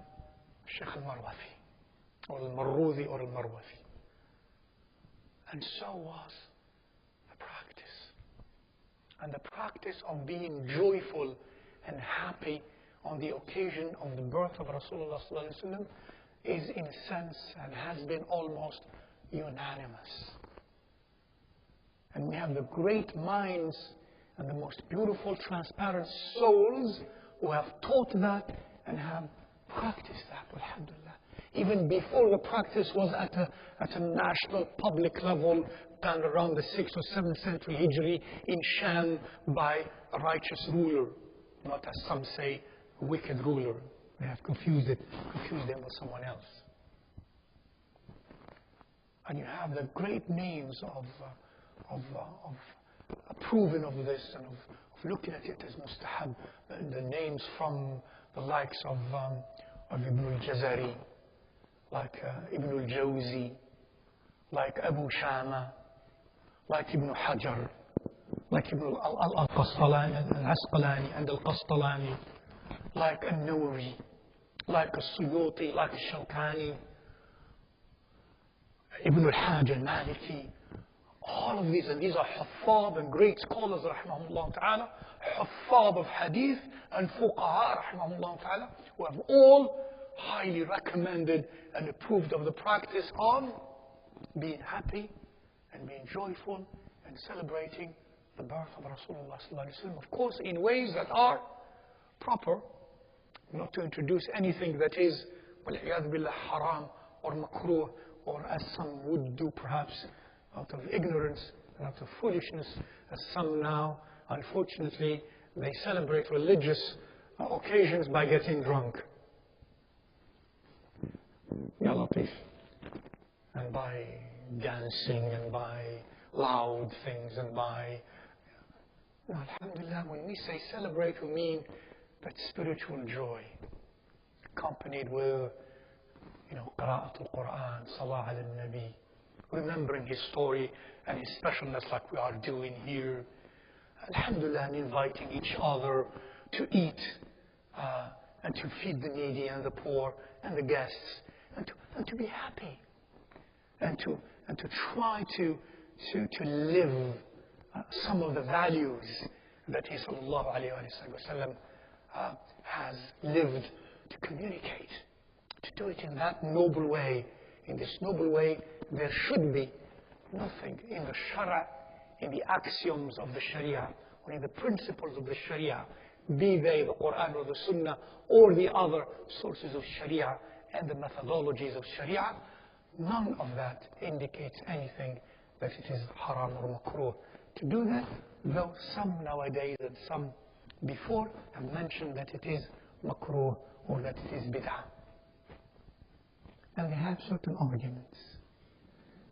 Shaykh Al-Marwazi, or Al-Marruzi, or Al-Marwazi. And so was the practice. And the practice of being joyful and happy on the occasion of the birth of Rasulullah sallallahu alaihi wasallam is, in a sense, and has been almost unanimous. And we have the great minds and the most beautiful, transparent souls who have taught that and have practiced that, alhamdulillah. Even before the practice was at a national public level, done around the 6th or 7th century Hijri in Sham by a righteous ruler, not as some say, a wicked ruler. They have confused him with someone else. And you have the great names of approving of this and of looking at it as mustahab. The names from the likes of Ibn al-Jazari, like Ibn al-Jawzi, like Abu Shama, like Ibn Hajar, like Ibn al-Asqalani and al-Qastalani, like al-Nawawi, like al-Suyuti, like al-Shawkani, Ibn al-Hajj al-Maliki. All of these, and these are huffaz and great scholars, rahimahullah ta'ala, huffaz of hadith and fuqaha, rahimahullah ta'ala, who have all highly recommended and approved of the practice of being happy and being joyful and celebrating the birth of Rasulullah sallallahu alaihi wasallam. Of course, in ways that are proper, not to introduce anything that is, wal-iyadhu billah, haram or makruh, or as some would do perhaps, out of ignorance and out of foolishness, as some now, unfortunately, they celebrate religious occasions by getting drunk. Ya Latif. And by dancing and by loud things and by... Now, alhamdulillah, when we say celebrate, we mean that spiritual joy, accompanied with, qira'at al-Quran, salah al-Nabi, remembering his story and his specialness like we are doing here. Alhamdulillah, and inviting each other to eat and to feed the needy and the poor and the guests and to be happy and to try to live some of the values that he sallallahu alayhi wa sallam has lived to communicate, to do it in that noble way. In this noble way, there should be nothing in the Shara, in the axioms of the Sharia, or in the principles of the Sharia, be they the Quran or the Sunnah, or the other sources of Sharia and the methodologies of Sharia. None of that indicates anything that it is haram or makruh. To do that, though some nowadays and some before have mentioned that it is makruh or that it is bid'ah. And they have certain arguments.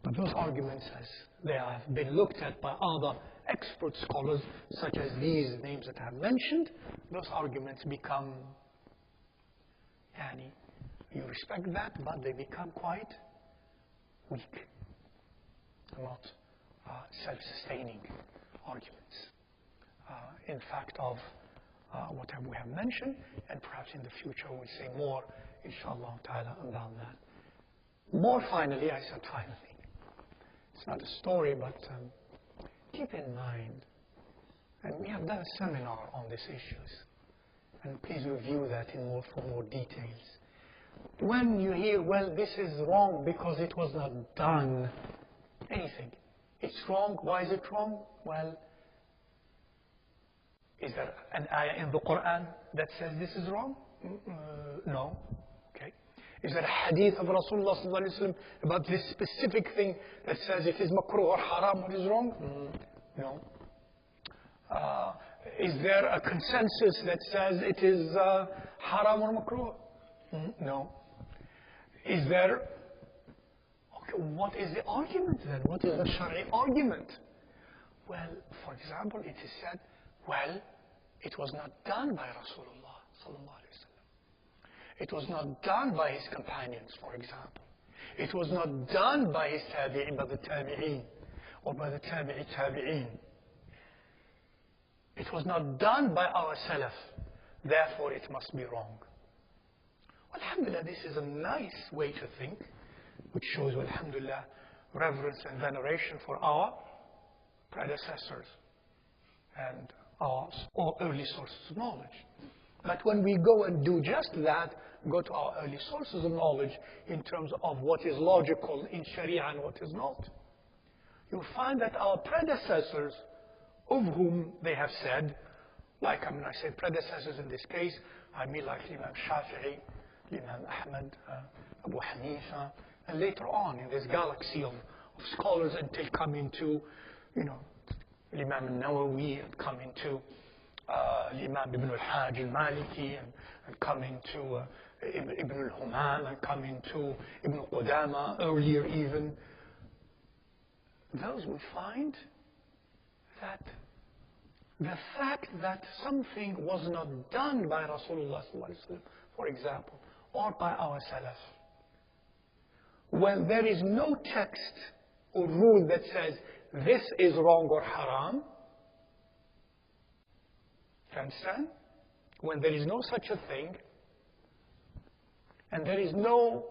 But those arguments, as they have been looked at by other expert scholars, such as these names that I have mentioned, those arguments become, you respect that, but they become quite weak, not self-sustaining arguments. In fact, of what we have mentioned, and perhaps in the future we'll say more, inshallah ta'ala, about that. More finally, I said finally, it's not a story, but keep in mind, and we have done a seminar on these issues, and please review that for more details. When you hear, well, this is wrong because it was not done, anything, it's wrong, why is it wrong? Well, is there an ayah in the Quran that says this is wrong? No. Is there a hadith of Rasulullah sallallahu alaihi wasallam about this specific thing that says it is makruh or haram or is wrong? No. Is there a consensus that says it is haram or makruh? No. Is there... Okay, what is the argument then? What is the Shari'i argument? Well, for example, it is said, well, it was not done by Rasulullah sallallahu alaihi wasallam. It was not done by his companions, for example. It was not done by his tabi'in, by the tabi'in, or by the tabi'in. It was not done by our salaf. Therefore, it must be wrong. Alhamdulillah, this is a nice way to think, which shows, alhamdulillah, reverence and veneration for our predecessors and our early sources of knowledge. But when we go and do just that, go to our early sources of knowledge in terms of what is logical in Sharia and what is not, you'll find that our predecessors, of whom they have said, like when I say predecessors in this case, I mean like Imam Shafi'i, Imam Ahmad, Abu Hanifa, and later on in this galaxy of scholars until coming to, Imam al-Nawawi, and coming to Imam Ibn al-Hajj al-Maliki, and coming to Ibn al-Humam, and coming to Ibn Qudama, earlier even. Those we find that the fact that something was not done by Rasulullah sallallahu alaihi wasallam, for example, or by our salaf, when there is no text or rule that says this is wrong or haram, you understand? When there is no such a thing, and there is no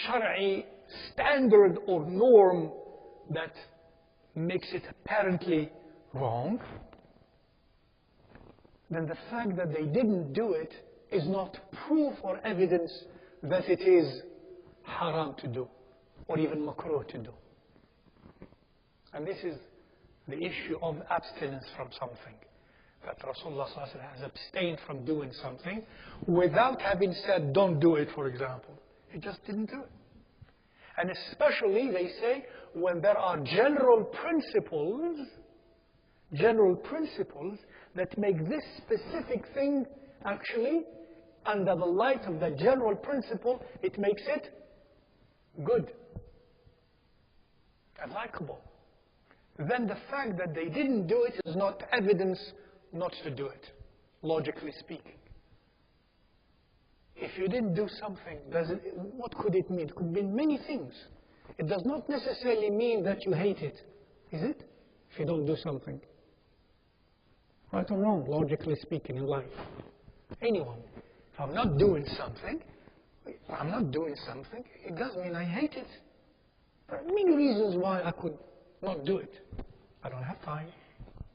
Shari'i standard or norm that makes it apparently wrong, then the fact that they didn't do it is not proof or evidence that it is haram to do, or even makruh to do. And this is the issue of abstinence from something. That Rasulullah has abstained from doing something without having said, don't do it, for example. He just didn't do it. And especially, they say, when there are general principles that make this specific thing actually, under the light of the general principle, it makes it good and likable. Then the fact that they didn't do it is not evidence not to do it, logically speaking. If you didn't do something, what could it mean? It could mean many things. It does not necessarily mean that you hate it, is it? If you don't do something. Right or wrong, logically speaking, in life. Anyone. If I'm not doing something, it doesn't mean I hate it. There are many reasons why I could not do it. I don't have time.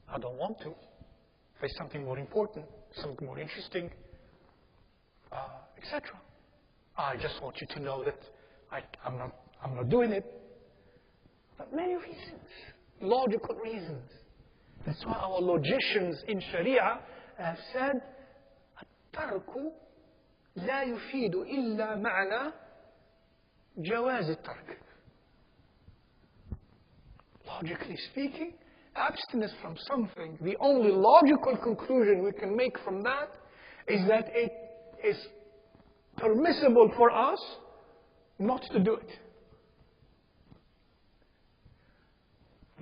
I don't want to. There's something more important, something more interesting, etc. I just want you to know that I'm not doing it. But many reasons, logical reasons. That's why our logicians in Sharia have said, الترك لا يفيد إلا معنى جواز الترك. Logically speaking, abstinence from something, the only logical conclusion we can make from that is that it is permissible for us not to do it.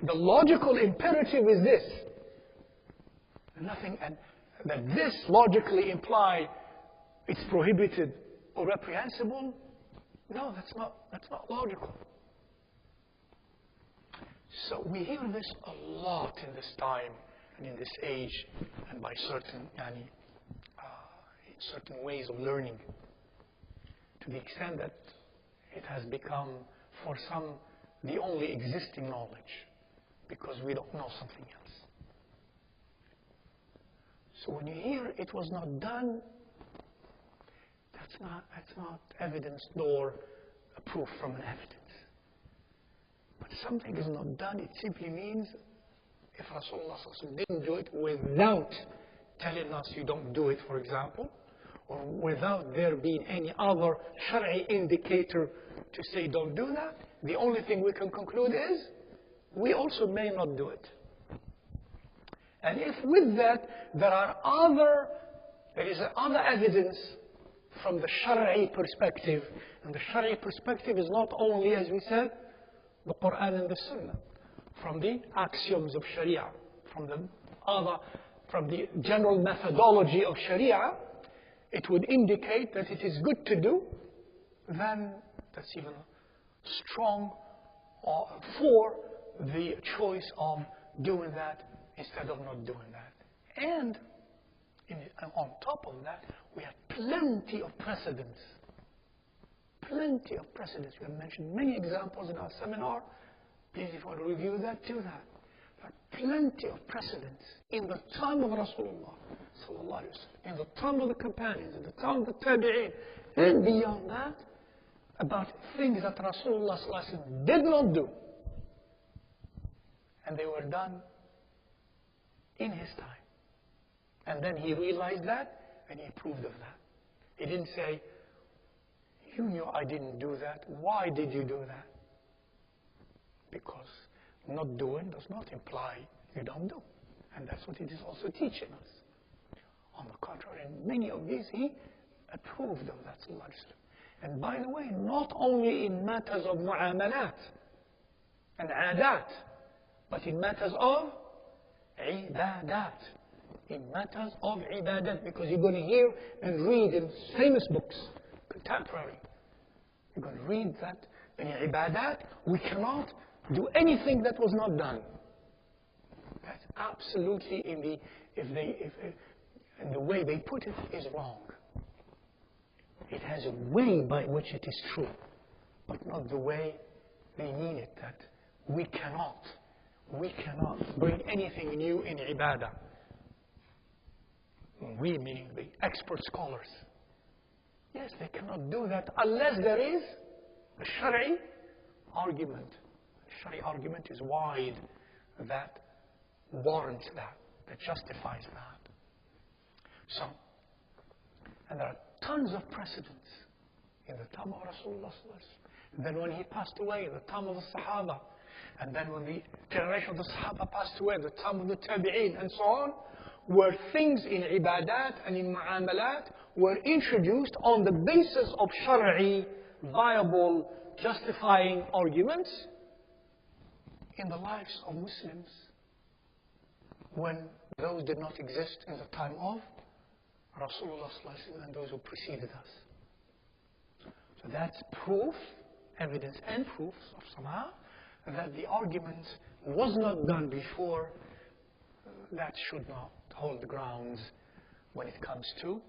The logical imperative is this. Nothing, and that this logically imply it's prohibited or reprehensible. No, that's not logical. So we hear this a lot in this time and in this age, and by certain ways of learning, to the extent that it has become for some the only existing knowledge, because we don't know something else. So when you hear it was not done, that's not evidence nor a proof from an evidence. But something is not done, it simply means if Rasulullah didn't do it without telling us you don't do it, for example, or without there being any other Shari'i indicator to say don't do that, the only thing we can conclude is we also may not do it. And if with that there is other evidence from the Shari'i perspective, and the Shari'i perspective is not only, as we said, the Quran and the Sunnah, from the axioms of Sharia, from the general methodology of Sharia, it would indicate that it is good to do, then that's even strong for the choice of doing that instead of not doing that. And on top of that, we have plenty of precedents. Plenty of precedents. We have mentioned many examples in our seminar. Please, if you want to review that, do that. There are plenty of precedents in the time of Rasulullah, in the time of the companions, in the time of the Tabi'een, and beyond that, about things that Rasulullah did not do. And they were done in his time. And then he realized that, and he approved of that. He didn't say, you knew I didn't do that. Why did you do that? Because not doing does not imply you don't do. And that's what it is also teaching us. On the contrary, in many of these, he approved of that. And by the way, not only in matters of mu'amalat and adat, but in matters of ibadat. In matters of ibadat, because you're going to hear and read in famous books, contemporary. You're going to read that in ibadat, we cannot do anything that was not done. That's absolutely in the way they put it is wrong. It has a way by which it is true, but not the way they mean it, that we cannot bring anything new in ibadah. We, meaning the expert scholars. Yes, they cannot do that unless there is a Shari'i argument. The Shari'i argument is wide, that warrants that justifies that. So, and there are tons of precedents in the time of Rasulullah, and then when he passed away, in the time of the Sahaba, and then when the generation of the Sahaba passed away, the time of the Tabi'een, and so on, where things in ibadat and in mu'amalat were introduced on the basis of Shari'i, viable, justifying arguments in the lives of Muslims, when those did not exist in the time of Rasulullah and those who preceded us. So that's proof, evidence and proofs of somehow that the argument was not done before. That should not hold the grounds when it comes to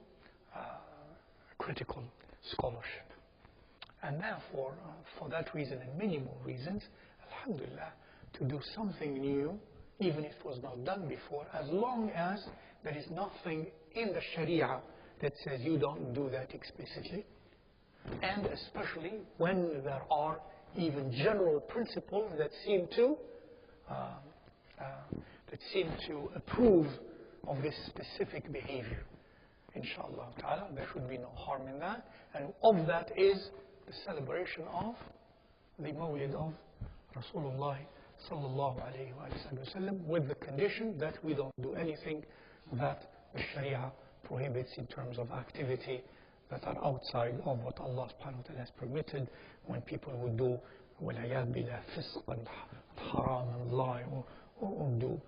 critical scholarship. And therefore, for that reason and many more reasons, alhamdulillah, to do something new, even if it was not done before, as long as there is nothing in the Sharia that says you don't do that explicitly, and especially when there are even general principles that seem to approve of this specific behavior. Inshallah ta'ala, there should be no harm in that. And of that is the celebration of the Mawlid of Rasulullah sallallahu alayhi wa sallam, with the condition that we don't do anything that the Sharia prohibits in terms of activity that are outside of what Allah subhanahu wa ta'ala has permitted. When people would do وَالْعِيَاذْ بِاللَّهِ فِسْقًا and haram and lie, or do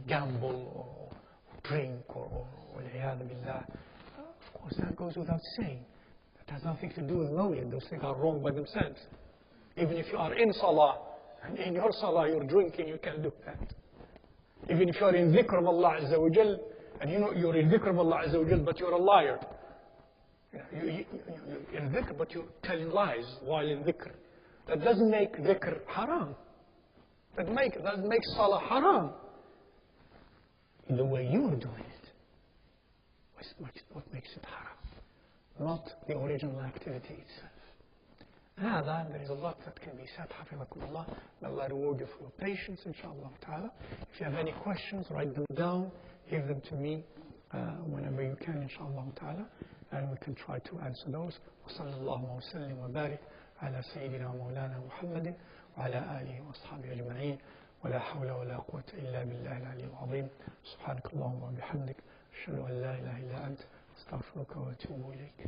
gamble or drink or وَالْعِيَاذْ بِاللَّهِ, of course that goes without saying. That has nothing to do with Mawlid. Those things are wrong by themselves. Even if you are in Salah, and in your Salah you're drinking, you can do that. Even if you are in dhikr of Allah Azza wa Jal, and you know you're in dhikr of Allah Azza wa Jal, but you're a liar. You're in dhikr, but you're telling lies while in dhikr. That doesn't make dhikr haram. That doesn't make salah haram. In the way you're doing it, what makes it haram? Not the original activity itself. There is a lot that can be said. Hafizakumullah. May Allah reward you for your patience, inshallah ta'ala. If you have any questions, write them down. Give them to me whenever you can, inshallah ta'ala. And we can try to answer those. وصلى الله وسلم وبارك على سيدنا مولانا محمد وعلى آله وأصحابه أجمعين ولا حول ولا قوة إلا بالله العلي العظيم. سبحانك اللهم وبحمدك أشهد أن لا إله إلا أنت أستغفرك وأتوب إليك.